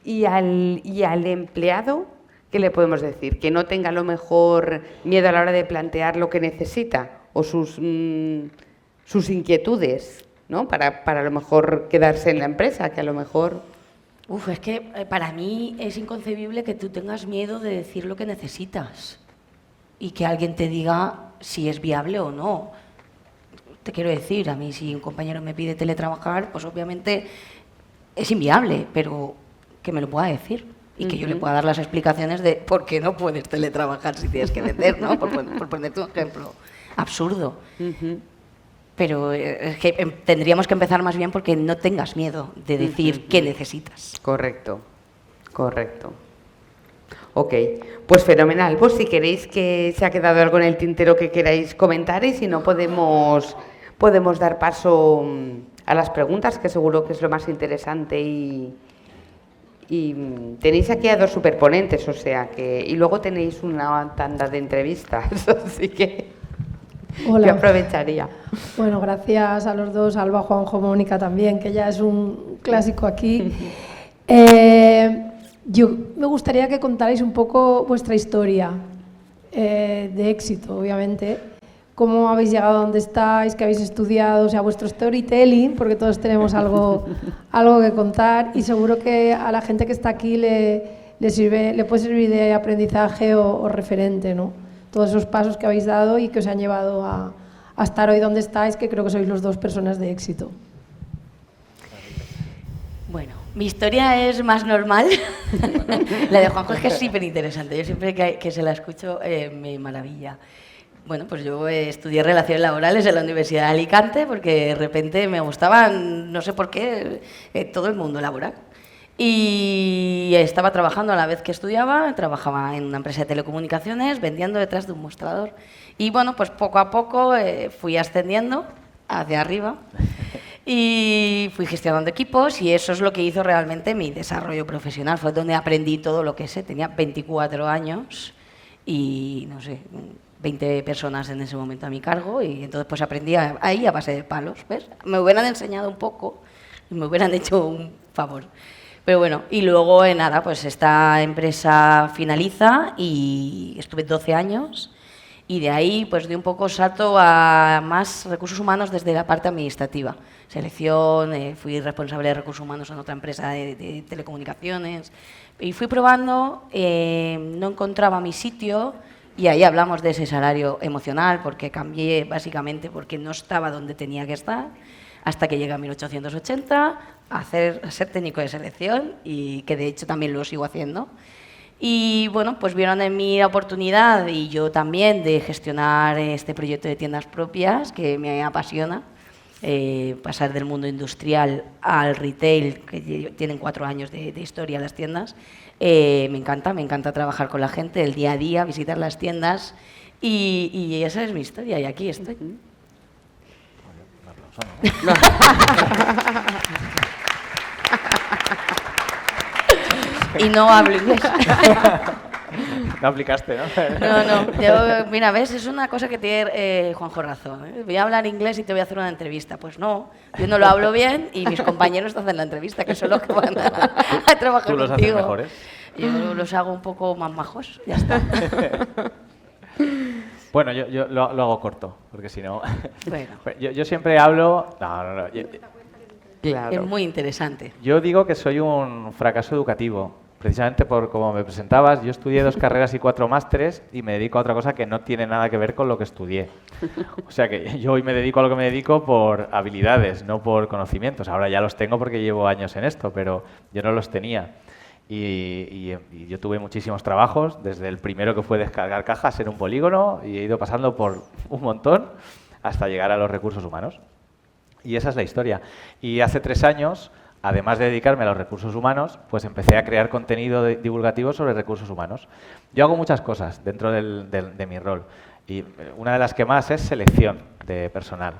Y al empleado, ¿qué le podemos decir? Que no tenga a lo mejor miedo a la hora de plantear lo que necesita o sus inquietudes, ¿no? Para a lo mejor quedarse en la empresa, que a lo mejor... Es que para mí es inconcebible que tú tengas miedo de decir lo que necesitas y que alguien te diga si es viable o no. Te quiero decir, a mí si un compañero me pide teletrabajar, pues obviamente es inviable, pero que me lo pueda decir y que yo le pueda dar las explicaciones de por qué no puedes teletrabajar si tienes que vender, ¿no? Por ponerte un ejemplo absurdo. Pero es que tendríamos que empezar más bien porque no tengas miedo de decir qué necesitas. Correcto. Ok, pues fenomenal. Pues si queréis que se ha quedado algo en el tintero que queráis comentar y si no podemos dar paso a las preguntas, que seguro que es lo más interesante y Y tenéis aquí a dos superponentes, o sea que... Y luego tenéis una tanda de entrevistas, así que... Hola. Yo aprovecharía. Bueno, gracias a los dos, Alba, Juanjo, Mónica también, que ya es un clásico aquí. Yo me gustaría que contarais un poco vuestra historia de éxito, obviamente. Cómo habéis llegado a donde estáis, qué habéis estudiado, o sea, vuestro storytelling, porque todos tenemos algo que contar y seguro que a la gente que está aquí le puede servir de aprendizaje o referente, ¿no? Todos esos pasos que habéis dado y que os han llevado a estar hoy donde estáis, que creo que sois los dos personas de éxito. Bueno, mi historia es más normal. La de Juanjo es que es súper interesante. Yo siempre que se la escucho me maravilla. Bueno, pues yo estudié Relaciones Laborales en la Universidad de Alicante porque de repente me gustaba, no sé por qué, todo el mundo laboral. Y estaba trabajando a la vez que estudiaba, trabajaba en una empresa de telecomunicaciones vendiendo detrás de un mostrador. Y bueno, pues poco a poco fui ascendiendo hacia arriba y fui gestionando equipos y eso es lo que hizo realmente mi desarrollo profesional. Fue donde aprendí todo lo que sé. Tenía 24 años y no sé, 20 personas en ese momento a mi cargo y entonces pues aprendí ahí a base de palos, ¿ves? Me hubieran enseñado un poco y me hubieran hecho un favor. Pero bueno, y luego nada, pues esta empresa finaliza y estuve 12 años y de ahí pues di un poco salto a más recursos humanos desde la parte administrativa. Selección, fui responsable de recursos humanos en otra empresa de telecomunicaciones y fui probando, no encontraba mi sitio y ahí hablamos de ese salario emocional porque cambié básicamente porque no estaba donde tenía que estar hasta que llegué a 1880 a ser técnico de selección y que de hecho también lo sigo haciendo. Y bueno, pues vieron en mí la oportunidad y yo también de gestionar este proyecto de tiendas propias que me apasiona. Pasar del mundo industrial al retail, que tienen 4 años de historia las tiendas. Me encanta trabajar con la gente, el día a día, visitar las tiendas y esa es mi historia y aquí estoy. Y no hablo inglés. No aplicaste, ¿no? No. Yo, mira, ves, es una cosa que tiene Juanjo razón. Voy a hablar inglés y te voy a hacer una entrevista. Pues no, yo no lo hablo bien y mis compañeros te hacen la entrevista, que son los que van a trabajar ¿Tú los contigo. haces mejores? Yo los hago un poco más majos, ya está. Bueno, yo lo hago corto, porque si no... Bueno. Yo siempre hablo... No. Claro. Es muy interesante. Yo digo que soy un fracaso educativo, precisamente por como me presentabas. Yo estudié 2 carreras y 4 másteres y me dedico a otra cosa que no tiene nada que ver con lo que estudié. O sea que yo hoy me dedico a lo que me dedico por habilidades, no por conocimientos. Ahora ya los tengo porque llevo años en esto, pero yo no los tenía. Y yo tuve muchísimos trabajos, desde el primero que fue descargar cajas en un polígono y he ido pasando por un montón hasta llegar a los recursos humanos. Y esa es la historia. Y hace 3 años, además de dedicarme a los recursos humanos, pues empecé a crear contenido divulgativo sobre recursos humanos. Yo hago muchas cosas dentro de mi rol y una de las que más es selección de personal.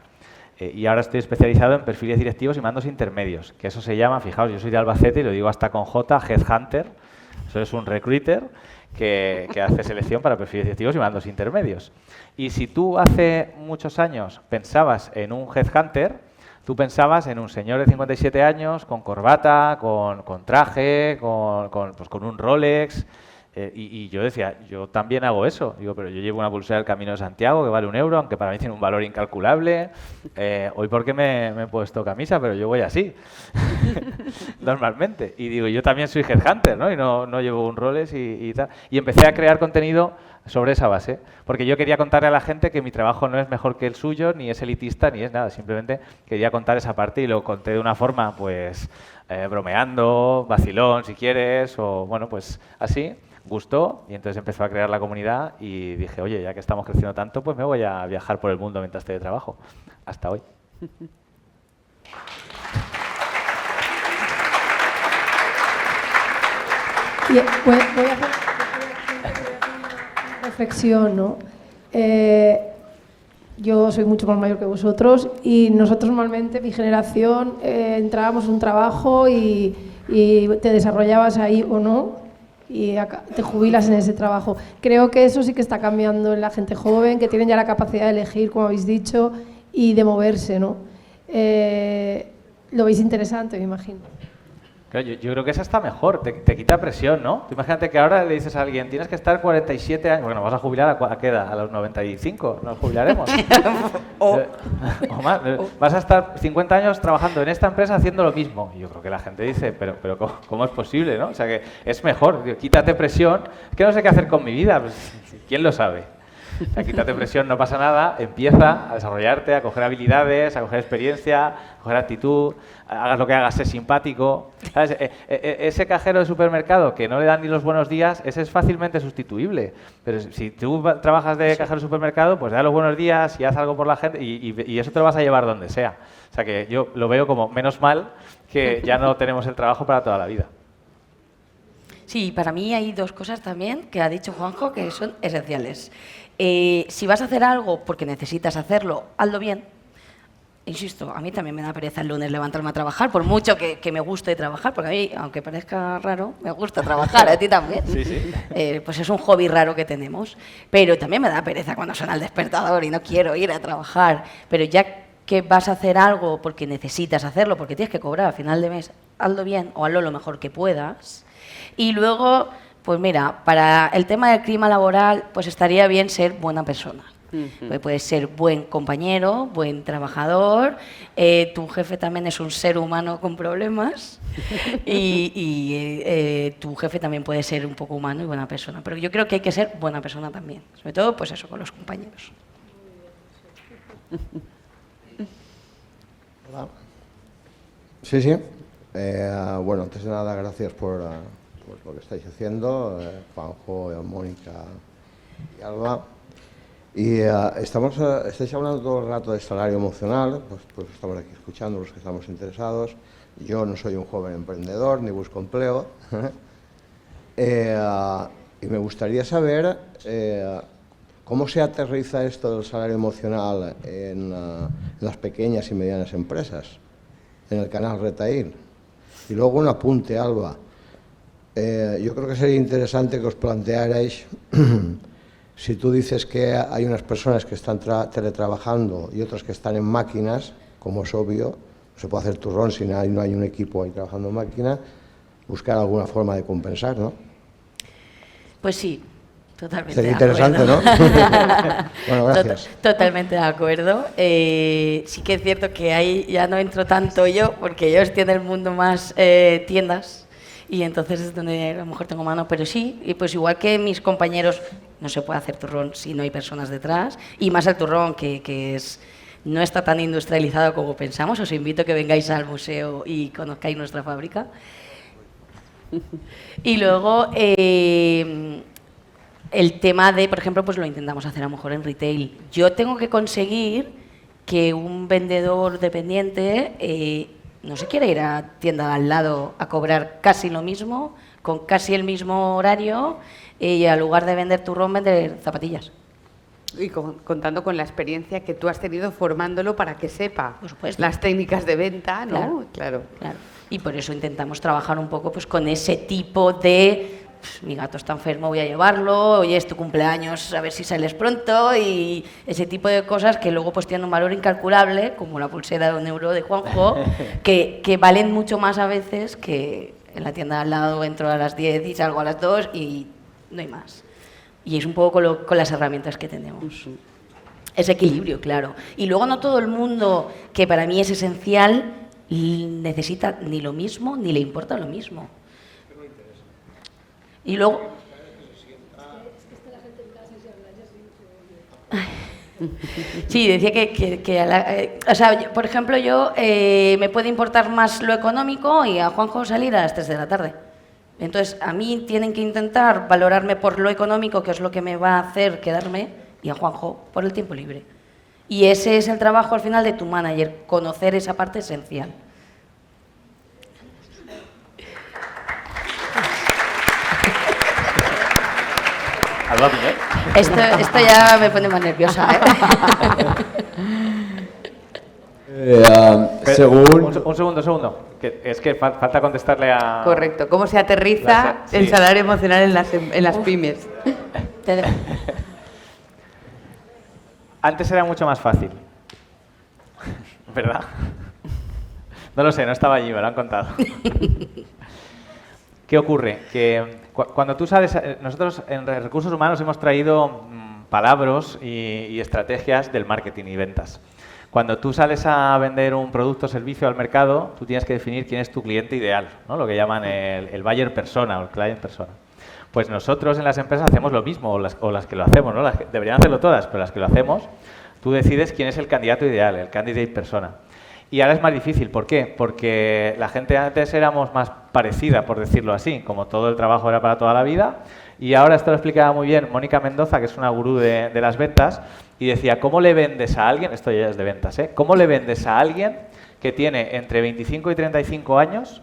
Y ahora estoy especializado en perfiles directivos y mandos intermedios, que eso se llama, fijaos, yo soy de Albacete y lo digo hasta con J, Headhunter. Eso es un recruiter que hace selección para perfiles directivos y mandos intermedios. Y si tú hace muchos años pensabas en un Headhunter, tú pensabas en un señor de 57 años, con corbata, con traje, con un Rolex. Y yo decía, yo también hago eso. Digo, pero yo llevo una pulsera del Camino de Santiago que vale €1, aunque para mí tiene un valor incalculable. Hoy porque me he puesto camisa, pero yo voy así, normalmente. Y digo, yo también soy headhunter, ¿no? Y no llevo un Rolex y tal. Y empecé a crear contenido sobre esa base, porque yo quería contarle a la gente que mi trabajo no es mejor que el suyo, ni es elitista, ni es nada. Simplemente quería contar esa parte y lo conté de una forma, pues, bromeando, vacilón, si quieres, o bueno, pues así. Gustó y entonces empezó a crear la comunidad y dije, oye, ya que estamos creciendo tanto, pues me voy a viajar por el mundo mientras esté de trabajo. Hasta hoy. Y voy a hacer una reflexión, ¿no? Yo soy mucho más mayor que vosotros y nosotros normalmente, mi generación, entrábamos en un trabajo y y te desarrollabas ahí o no y te jubilas en ese trabajo. Creo que eso sí que está cambiando en la gente joven, que tienen ya la capacidad de elegir, como habéis dicho, y de moverse, ¿no? Lo veis interesante, me imagino. Claro, yo creo que esa está mejor, te quita presión, ¿no? Tú imagínate que ahora le dices a alguien, tienes que estar 47 años, bueno, vas a jubilar ¿a qué edad? ¿A los 95? ¿Nos jubilaremos? o más. Vas a estar 50 años trabajando en esta empresa haciendo lo mismo. Y yo creo que la gente dice, pero ¿cómo es posible, no? O sea, que es mejor, digo, quítate presión, es que no sé qué hacer con mi vida, pues, ¿quién lo sabe? O sea, quítate presión, no pasa nada, empieza a desarrollarte, a coger habilidades, a coger experiencia, a coger actitud, hagas lo que hagas, sé simpático. ¿Sabes? Ese cajero de supermercado que no le dan ni los buenos días, ese es fácilmente sustituible. Pero si tú trabajas de cajero de supermercado, pues da los buenos días y haz algo por la gente y eso te lo vas a llevar donde sea. O sea, que yo lo veo como menos mal que ya no tenemos el trabajo para toda la vida. Sí, para mí hay dos cosas también que ha dicho Juanjo que son esenciales. Si vas a hacer algo porque necesitas hacerlo, hazlo bien. Insisto, a mí también me da pereza el lunes levantarme a trabajar, por mucho que me guste trabajar, porque a mí, aunque parezca raro, me gusta trabajar, a ti también. Sí, sí. Pues es un hobby raro que tenemos. Pero también me da pereza cuando suena el despertador y no quiero ir a trabajar. Pero ya que vas a hacer algo porque necesitas hacerlo, porque tienes que cobrar a final de mes, hazlo bien o hazlo lo mejor que puedas. Y luego, pues mira, para el tema del clima laboral, pues estaría bien ser buena persona. Puedes ser buen compañero, buen trabajador, tu jefe también es un ser humano con problemas y tu jefe también puede ser un poco humano y buena persona. Pero yo creo que hay que ser buena persona también, sobre todo pues eso, con los compañeros. Hola. Sí, sí. Bueno, antes de nada, gracias por lo que estáis haciendo, Juanjo, Mónica y Alba. Y estáis hablando todo el rato de salario emocional, pues estamos aquí escuchando los que estamos interesados. Yo no soy un joven emprendedor ni busco empleo. Y me gustaría saber cómo se aterriza esto del salario emocional en las pequeñas y medianas empresas, en el canal Retail. Y luego un apunte, Alba. Yo creo que sería interesante que os plantearais, si tú dices que hay unas personas que están teletrabajando y otras que están en máquinas, como es obvio, no se puede hacer turrón si no hay un equipo ahí trabajando en máquina, buscar alguna forma de compensar, ¿no? Pues sí, totalmente sería de interesante, acuerdo. ¿no? Bueno, gracias. Totalmente de acuerdo. Sí que es cierto que ahí ya no entro tanto yo, porque yo estoy en el mundo más tiendas, y entonces es donde a lo mejor tengo mano, pero sí, y pues igual que mis compañeros, no se puede hacer turrón si no hay personas detrás, y más el turrón que no está tan industrializado como pensamos. Os invito a que vengáis al museo y conozcáis nuestra fábrica. Y luego el tema de, por ejemplo, pues lo intentamos hacer a lo mejor en retail. Yo tengo que conseguir que un vendedor dependiente no se quiere ir a tienda al lado a cobrar casi lo mismo, con casi el mismo horario, y en lugar de vender turrón, vender zapatillas. Y contando con la experiencia que tú has tenido formándolo para que sepa las técnicas de venta, ¿no? Claro. Y por eso intentamos trabajar un poco pues con ese tipo de... Pues, mi gato está enfermo, voy a llevarlo, oye, es tu cumpleaños, a ver si sales pronto, y ese tipo de cosas que luego pues tienen un valor incalculable, como la pulsera de 1 euro de Juanjo, que valen mucho más a veces que en la tienda de al lado entro a las 10 y salgo a las 2 y no hay más. Y es un poco con las herramientas que tenemos. Ese equilibrio, claro. Y luego no todo el mundo, que para mí es esencial, necesita ni lo mismo ni le importa lo mismo. Y luego... Sí, decía o sea, por ejemplo, yo me puede importar más lo económico y a Juanjo salir a las 3 de la tarde. Entonces, a mí tienen que intentar valorarme por lo económico, que es lo que me va a hacer quedarme, y a Juanjo por el tiempo libre. Y ese es el trabajo al final de tu manager, conocer esa parte esencial. Esto ya me pone más nerviosa, ¿eh? Según... Un segundo. Es que falta contestarle a... Correcto. ¿Cómo se aterriza Sí. el salario emocional en las pymes? Te de- Antes era mucho más fácil. ¿Verdad? No lo sé, no estaba allí, me lo han contado. ¿Qué ocurre? Que cuando tú sales... Nosotros en Recursos Humanos hemos traído palabras y estrategias del marketing y ventas. Cuando tú sales a vender un producto o servicio al mercado, tú tienes que definir quién es tu cliente ideal, ¿no? Lo que llaman el buyer persona o el client persona. Pues nosotros en las empresas hacemos lo mismo, o las que lo hacemos, ¿no? Deberían hacerlo todas, pero las que lo hacemos, tú decides quién es el candidato ideal, el candidate persona. Y ahora es más difícil, ¿por qué? Porque la gente antes éramos más parecida, por decirlo así, como todo el trabajo era para toda la vida, y ahora esto lo explicaba muy bien Mónica Mendoza, que es una gurú de las ventas, y decía, ¿cómo le vendes a alguien? Esto ya es de ventas, ¿eh? ¿Cómo le vendes a alguien que tiene entre 25 y 35 años,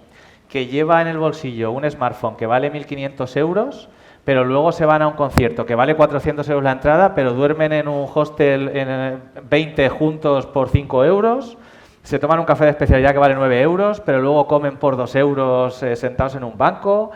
que lleva en el bolsillo un smartphone que vale 1.500 euros, pero luego se van a un concierto que vale 400 euros la entrada, pero duermen en un hostel en 20 juntos por 5 euros, se toman un café de especialidad que vale 9 euros, pero luego comen por 2 euros sentados en un banco?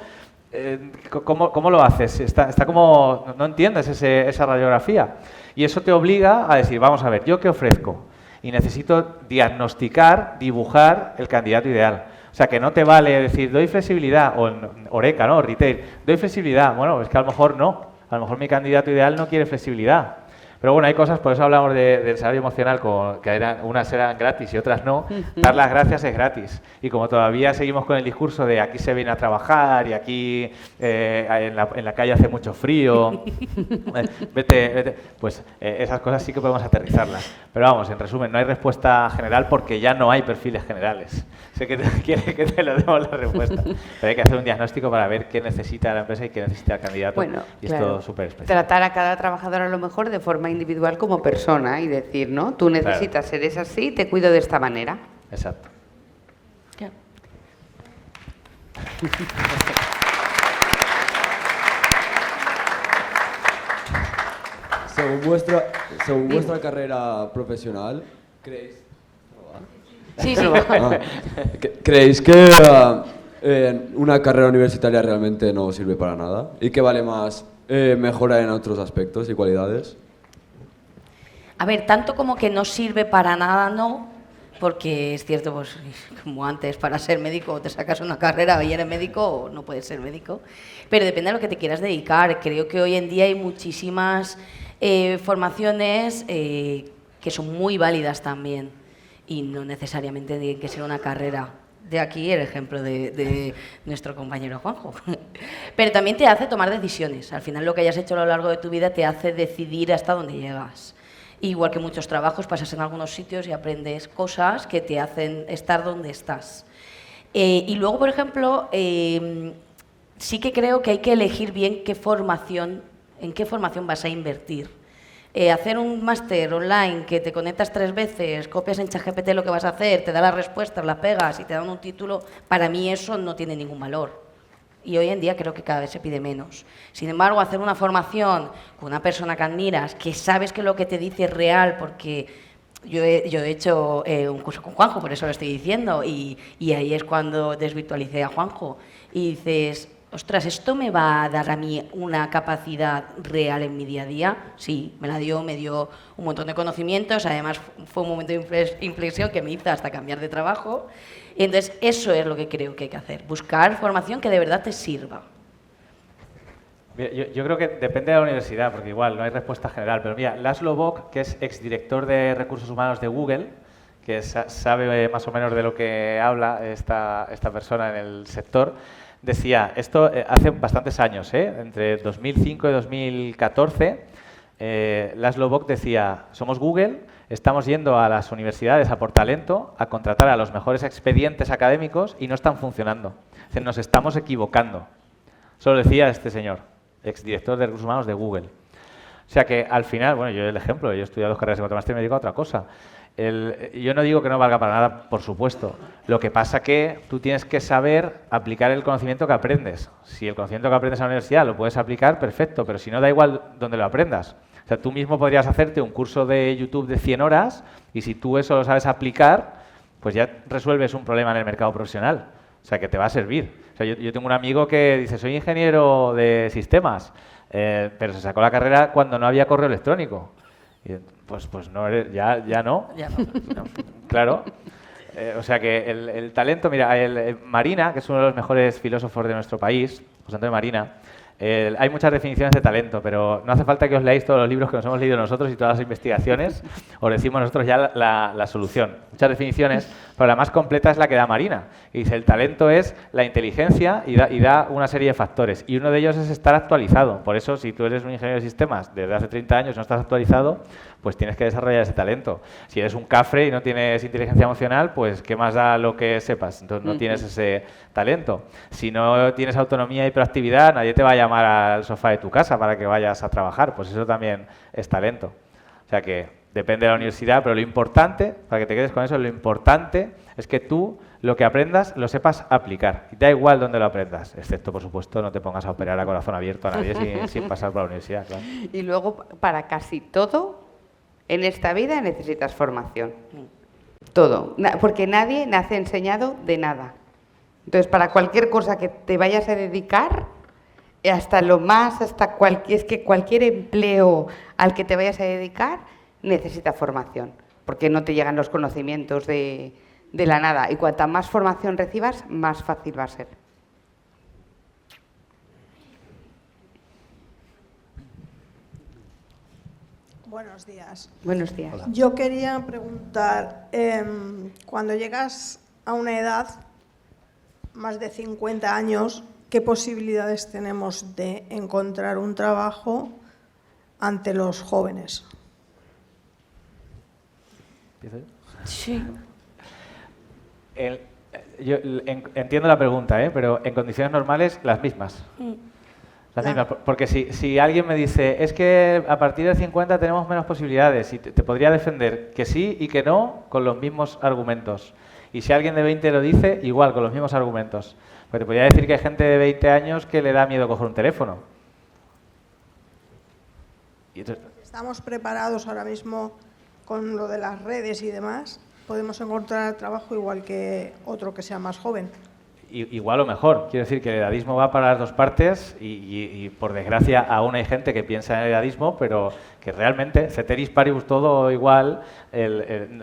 ¿Cómo lo haces? Está como... No entiendes esa radiografía. Y eso te obliga a decir, vamos a ver, ¿yo qué ofrezco? Y necesito diagnosticar, dibujar el candidato ideal. O sea, que no te vale decir, doy flexibilidad, o en Oreca, ¿no? Retail, doy flexibilidad. Bueno, es que a lo mejor no. A lo mejor mi candidato ideal no quiere flexibilidad. Pero bueno, hay cosas, por eso hablamos del salario emocional, que unas eran gratis y otras no. Dar las gracias es gratis. Y como todavía seguimos con el discurso de aquí se viene a trabajar y aquí en la calle hace mucho frío, vete, pues esas cosas sí que podemos aterrizarlas. Pero vamos, en resumen, no hay respuesta general porque ya no hay perfiles generales. Sé que quiere que te lo demos la respuesta, pero hay que hacer un diagnóstico para ver qué necesita la empresa y qué necesita el candidato. Bueno, y claro. es todo súper especial. Tratar a cada trabajador a lo mejor de forma individual como persona y decir, ¿no? Tú necesitas eres así, te cuido de esta manera. Exacto. Claro. Según vuestra carrera profesional, ¿creéis? Sí, sí. ¿Creéis que una carrera universitaria realmente no sirve para nada? ¿Y que vale más mejorar en otros aspectos y cualidades? A ver, tanto como que no sirve para nada, no, porque es cierto, pues como antes, para ser médico te sacas una carrera y eres médico o no puedes ser médico, pero depende de lo que te quieras dedicar. Creo que hoy en día hay muchísimas formaciones que son muy válidas también y no necesariamente tienen que ser una carrera. De aquí el ejemplo de nuestro compañero Juanjo. Pero también te hace tomar decisiones. Al final lo que hayas hecho a lo largo de tu vida te hace decidir hasta dónde llegas. Igual que muchos trabajos, pasas en algunos sitios y aprendes cosas que te hacen estar donde estás. Y luego, por ejemplo, sí que creo que hay que elegir bien en qué formación vas a invertir. Hacer un máster online que te conectas 3 veces, copias en ChatGPT lo que vas a hacer, te da las respuestas, las pegas y te dan un título, para mí eso no tiene ningún valor. Y hoy en día creo que cada vez se pide menos. Sin embargo, hacer una formación con una persona que admiras, que sabes que lo que te dice es real, porque yo he hecho un curso con Juanjo, por eso lo estoy diciendo, y ahí es cuando desvirtualicé a Juanjo. Y dices, ostras, ¿esto me va a dar a mí una capacidad real en mi día a día? Sí, me dio un montón de conocimientos, además fue un momento de inflexión que me hizo hasta cambiar de trabajo. Y entonces eso es lo que creo que hay que hacer, buscar formación que de verdad te sirva. Mira, yo creo que depende de la universidad, porque igual no hay respuesta general, pero mira, Laszlo Bock, que es exdirector de Recursos Humanos de Google, que sabe más o menos de lo que habla esta persona en el sector, decía, esto hace bastantes años, entre 2005 y 2014, Laszlo Bock decía, somos Google, estamos yendo a las universidades a por talento, a contratar a los mejores expedientes académicos y no están funcionando. Es decir, nos estamos equivocando. Eso lo decía este señor, exdirector de Recursos Humanos de Google. O sea que al final, bueno, yo el ejemplo, yo he estudiado 2 carreras de matemáticas y me dedico a otra cosa. Yo no digo que no valga para nada, por supuesto. Lo que pasa que tú tienes que saber aplicar el conocimiento que aprendes. Si el conocimiento que aprendes en la universidad lo puedes aplicar, perfecto, pero si no, da igual donde lo aprendas. O sea, tú mismo podrías hacerte un curso de YouTube de 100 horas y si tú eso lo sabes aplicar, pues ya resuelves un problema en el mercado profesional. O sea, que te va a servir. O sea, yo tengo un amigo que dice, soy ingeniero de sistemas, pero se sacó la carrera cuando no había correo electrónico. Y, pues no eres, ya no. Ya no. No, claro. O sea que el talento, mira, Marina, que es uno de los mejores filósofos de nuestro país, José Antonio Marina, hay muchas definiciones de talento, pero no hace falta que os leáis todos los libros que nos hemos leído nosotros y todas las investigaciones, os decimos nosotros ya la solución. Muchas definiciones, pero la más completa es la que da Marina. Y dice, el talento es la inteligencia y da una serie de factores. Y uno de ellos es estar actualizado. Por eso, si tú eres un ingeniero de sistemas desde hace 30 años y no estás actualizado, pues tienes que desarrollar ese talento. Si eres un cafre y no tienes inteligencia emocional, pues ¿qué más da lo que sepas? Entonces no tienes ese talento. Si no tienes autonomía y proactividad, nadie te va a llamar al sofá de tu casa para que vayas a trabajar. Pues eso también es talento. O sea que depende de la universidad, pero lo importante, para que te quedes con eso, lo importante es que tú lo que aprendas lo sepas aplicar. Y da igual dónde lo aprendas, excepto, por supuesto, no te pongas a operar a corazón abierto a nadie sin pasar por la universidad. Claro. Y luego, para casi todo en esta vida necesitas formación. Todo. Porque nadie nace enseñado de nada. Entonces, para cualquier cosa que te vayas a dedicar, cualquier empleo al que te vayas a dedicar necesita formación, porque no te llegan los conocimientos de la nada. Y cuanta más formación recibas, más fácil va a ser. Buenos días. Buenos días. Hola. Yo quería preguntar, cuando llegas a una edad, más de 50 años, ¿qué posibilidades tenemos de encontrar un trabajo ante los jóvenes? ¿Empiezo yo? Sí. Yo entiendo la pregunta, pero en condiciones normales las mismas. Las mismas, porque si alguien me dice, es que a partir de 50 tenemos menos posibilidades, y te podría defender que sí y que no con los mismos argumentos. Y si alguien de 20 lo dice, igual, con los mismos argumentos. Porque te podría decir que hay gente de 20 años que le da miedo coger un teléfono. Y entonces, ¿Estamos preparados ahora mismo con lo de las redes y demás? ¿Podemos encontrar trabajo igual que otro que sea más joven? igual o mejor. Quiero decir que el edadismo va para las dos partes y por desgracia aún hay gente que piensa en el edadismo, pero que realmente, ceteris paribus, todo igual,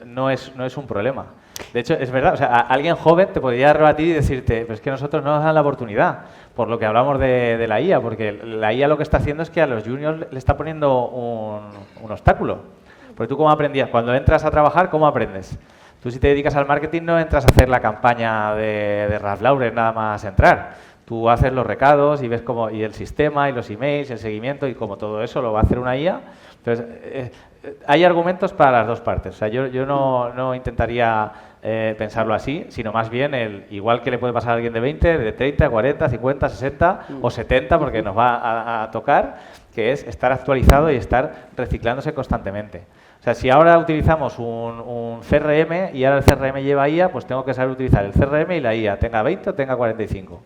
no es un problema. De hecho, es verdad, o sea, alguien joven te podría rebatir y decirte, pero es que nosotros no nos dan la oportunidad, por lo que hablamos de la IA, porque la IA lo que está haciendo es que a los juniors le está poniendo un obstáculo. Porque tú, ¿cómo aprendías? Cuando entras a trabajar, ¿cómo aprendes? Tú, si te dedicas al marketing, no entras a hacer la campaña de Ralph Lauren nada más entrar. Tú haces los recados y ves cómo, y el sistema, y los emails, el seguimiento, y como todo eso lo va a hacer una IA. Entonces, hay argumentos para las dos partes. O sea, yo no intentaría pensarlo así, sino más bien igual que le puede pasar a alguien de 20, de 30, 40, 50, 60 o 70, porque nos va a tocar, que es estar actualizado y estar reciclándose constantemente. O sea, si ahora utilizamos un CRM y ahora el CRM lleva IA, pues tengo que saber utilizar el CRM y la IA, tenga 20 o tenga 45.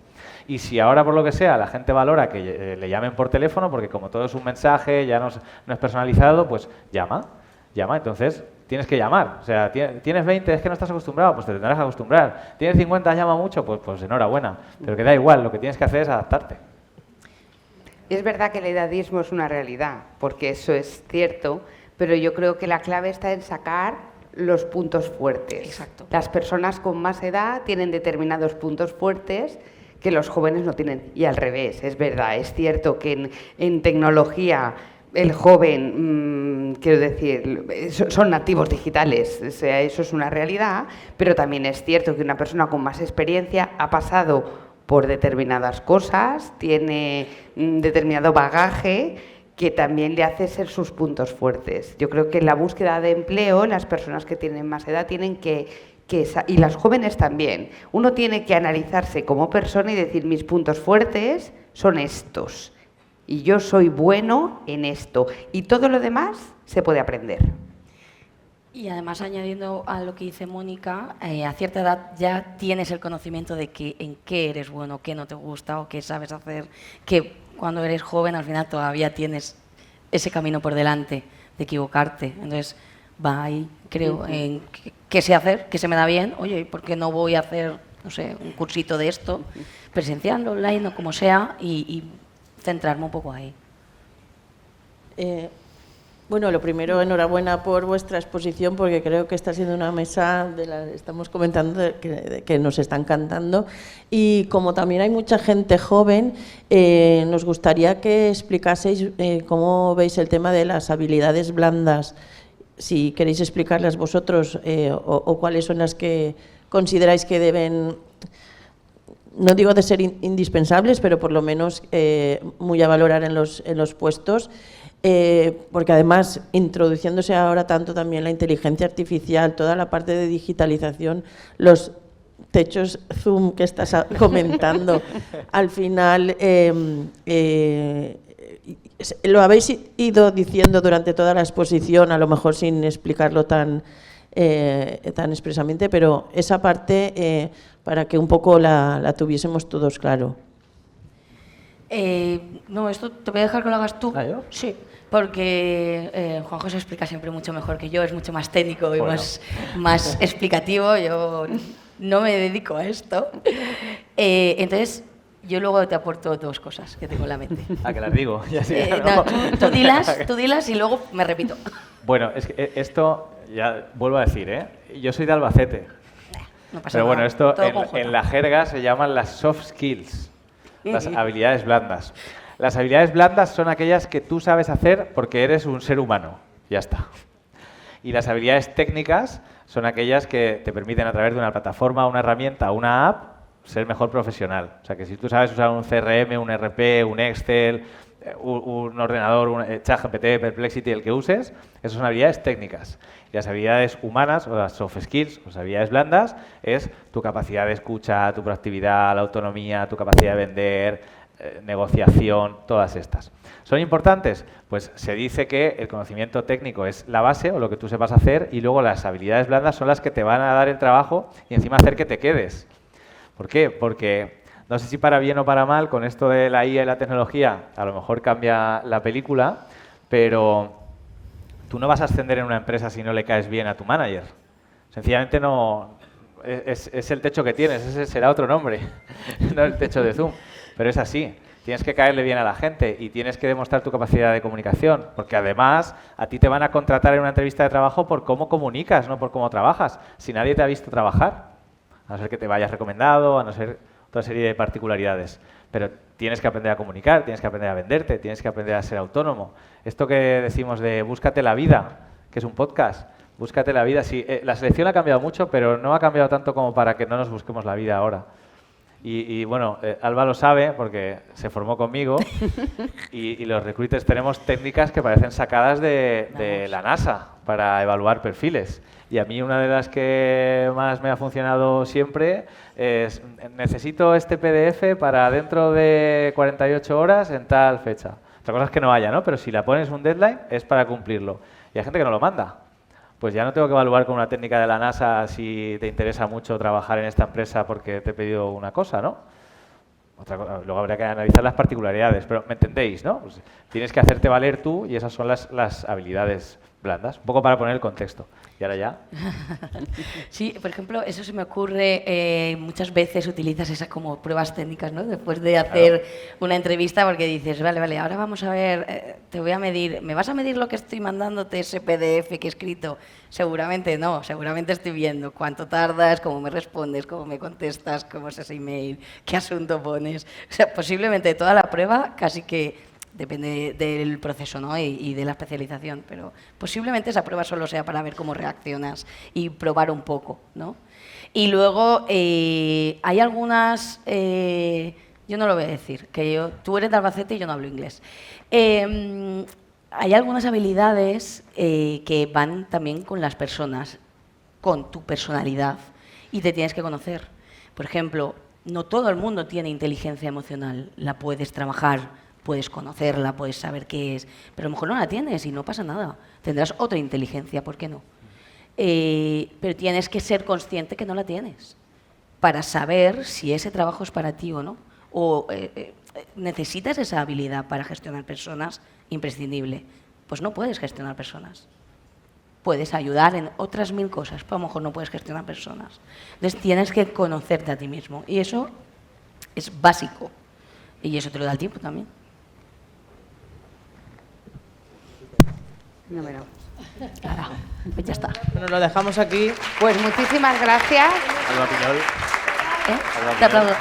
Y si ahora, por lo que sea, la gente valora que le llamen por teléfono, porque como todo es un mensaje, ya no es personalizado, pues llama. Entonces, tienes que llamar. O sea, tienes 20, es que no estás acostumbrado, pues te tendrás que acostumbrar. Tienes 50, llama mucho, pues enhorabuena. Pero que da igual, lo que tienes que hacer es adaptarte. Es verdad que el edadismo es una realidad, porque eso es cierto, pero yo creo que la clave está en sacar los puntos fuertes. Exacto. Las personas con más edad tienen determinados puntos fuertes que los jóvenes no tienen. Y al revés, es verdad, es cierto que en tecnología el joven, quiero decir, son nativos digitales, o sea, eso es una realidad, pero también es cierto que una persona con más experiencia ha pasado por determinadas cosas, tiene determinado bagaje que también le hace ser sus puntos fuertes. Yo creo que en la búsqueda de empleo, las personas que tienen más edad tienen que y las jóvenes también, uno tiene que analizarse como persona y decir, mis puntos fuertes son estos, y yo soy bueno en esto, y todo lo demás se puede aprender. Y además, añadiendo a lo que dice Mónica, a cierta edad ya tienes el conocimiento de en qué eres bueno, qué no te gusta o qué sabes hacer, que cuando eres joven al final todavía tienes ese camino por delante de equivocarte. Entonces, va ahí, creo, en qué sé hacer, qué se me da bien. Oye, ¿por qué no voy a hacer, no sé, un cursito de esto, presencial, online o como sea, y centrarme un poco ahí? Bueno, lo primero, enhorabuena por vuestra exposición, porque creo que está siendo una mesa, estamos comentando, que nos está encantando. Y como también hay mucha gente joven, nos gustaría que explicaseis cómo veis el tema de las habilidades blandas, si queréis explicarlas vosotros o cuáles son las que consideráis que deben, no digo de ser indispensables, pero por lo menos muy a valorar en los puestos. Porque además, introduciéndose ahora tanto también la inteligencia artificial, toda la parte de digitalización, los techos Zoom que estás comentando, al final lo habéis ido diciendo durante toda la exposición, a lo mejor sin explicarlo tan expresamente, pero esa parte para que un poco la tuviésemos todos claro. No, esto te voy a dejar que lo hagas tú. ¿Ah, yo? Sí, porque Juan José explica siempre mucho mejor que yo, es mucho más técnico y más explicativo. Yo no me dedico a esto. Entonces, yo luego te aporto dos cosas que tengo en la mente. ¿A que las digo? Ya sí, no, tú dilas y luego me repito. Bueno, es que esto, ya vuelvo a decir, yo soy de Albacete. No pasa Pero bueno, nada, esto todo con J. en la jerga se llaman las soft skills, las habilidades blandas. Las habilidades blandas son aquellas que tú sabes hacer porque eres un ser humano, ya está. Y las habilidades técnicas son aquellas que te permiten a través de una plataforma, una herramienta, una app, ser mejor profesional. O sea que si tú sabes usar un CRM, un RP, un Excel, un ordenador, un ChatGPT, Perplexity, el que uses, esas son habilidades técnicas. Y las habilidades humanas, o las soft skills, o las habilidades blandas, es tu capacidad de escucha, tu proactividad, la autonomía, tu capacidad de vender, negociación, todas estas. ¿Son importantes? Pues se dice que el conocimiento técnico es la base, o lo que tú sepas hacer, y luego las habilidades blandas son las que te van a dar el trabajo y encima hacer que te quedes. ¿Por qué? Porque no sé si para bien o para mal, con esto de la IA y la tecnología, a lo mejor cambia la película, pero tú no vas a ascender en una empresa si no le caes bien a tu manager. Sencillamente no, es el techo que tienes, ese será otro nombre, no el techo de Zoom, pero es así. Tienes que caerle bien a la gente y tienes que demostrar tu capacidad de comunicación, porque además a ti te van a contratar en una entrevista de trabajo por cómo comunicas, no por cómo trabajas. Si nadie te ha visto trabajar, a no ser que te vayas recomendado, a no ser otra serie de particularidades. Pero tienes que aprender a comunicar, tienes que aprender a venderte, tienes que aprender a ser autónomo. Esto que decimos de búscate la vida, que es un podcast, búscate la vida. Sí, la selección ha cambiado mucho, pero no ha cambiado tanto como para que no nos busquemos la vida ahora. Y bueno, Alba lo sabe porque se formó conmigo y los recruiters tenemos técnicas que parecen sacadas de la NASA para evaluar perfiles. Y a mí una de las que más me ha funcionado siempre es necesito este PDF para dentro de 48 horas en tal fecha. Otra cosa es que no haya, ¿no? Pero si la pones un deadline es para cumplirlo. Y hay gente que no lo manda. Pues ya no tengo que evaluar con una técnica de la NASA si te interesa mucho trabajar en esta empresa porque te he pedido una cosa, ¿no? Luego habría que analizar las particularidades, pero me entendéis, ¿no? Pues tienes que hacerte valer tú y esas son las habilidades blandas, un poco para poner el contexto. Y ahora ya. Sí, por ejemplo, eso se me ocurre, muchas veces utilizas esas como pruebas técnicas, ¿no? Después de hacer una entrevista, porque dices, vale, ahora vamos a ver, te voy a medir, ¿me vas a medir lo que estoy mandándote ese PDF que he escrito? Seguramente no, seguramente estoy viendo cuánto tardas, cómo me respondes, cómo me contestas, cómo es ese email, qué asunto pones. O sea, posiblemente toda la prueba casi que depende del proceso, ¿no? y de la especialización, pero posiblemente esa prueba solo sea para ver cómo reaccionas y probar un poco, ¿no? Y luego hay algunas, yo no lo voy a decir, que tú eres de Albacete y yo no hablo inglés. Hay algunas habilidades que van también con las personas, con tu personalidad, y te tienes que conocer. Por ejemplo, no todo el mundo tiene inteligencia emocional, la puedes trabajar, puedes conocerla, puedes saber qué es, pero a lo mejor no la tienes y no pasa nada. Tendrás otra inteligencia, ¿por qué no? Pero tienes que ser consciente que no la tienes para saber si ese trabajo es para ti o no. O necesitas esa habilidad para gestionar personas, imprescindible. Pues no puedes gestionar personas. puedes ayudar en otras 1000 cosas, pero a lo mejor no puedes gestionar personas. Entonces tienes que conocerte a ti mismo y eso es básico y eso te lo da el tiempo también. No, bueno. Claro, pues ya está. Bueno, lo dejamos aquí. Pues muchísimas gracias. Alba Piñol. Te aplaudo.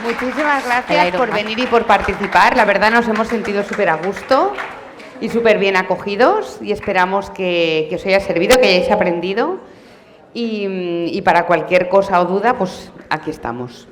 Muchísimas El gracias Iron por Man. venir y por participar. La verdad nos hemos sentido súper a gusto y súper bien acogidos y esperamos que os haya servido, que hayáis aprendido y para cualquier cosa o duda, pues aquí estamos.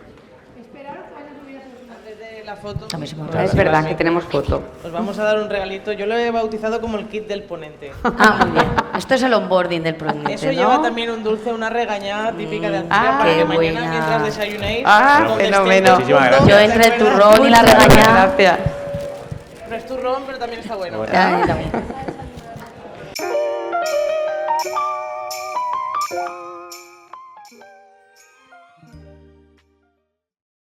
La foto. A mí se me olvidó. Es verdad que tenemos foto. Os vamos a dar un regalito. Yo lo he bautizado como el kit del ponente. Ah, muy bien. Esto es el onboarding del ponente, Eso ¿no? lleva también un dulce, una regañada típica de Andalucía Ah, para qué que mañana buena. mientras desayunéis, Ah, donde fenómeno. estéis todos Muchísimas juntos, Yo ¿te entre el acuerdas? turrón y la regañada. Gracias. No es turrón, pero también está bueno. Ya, también.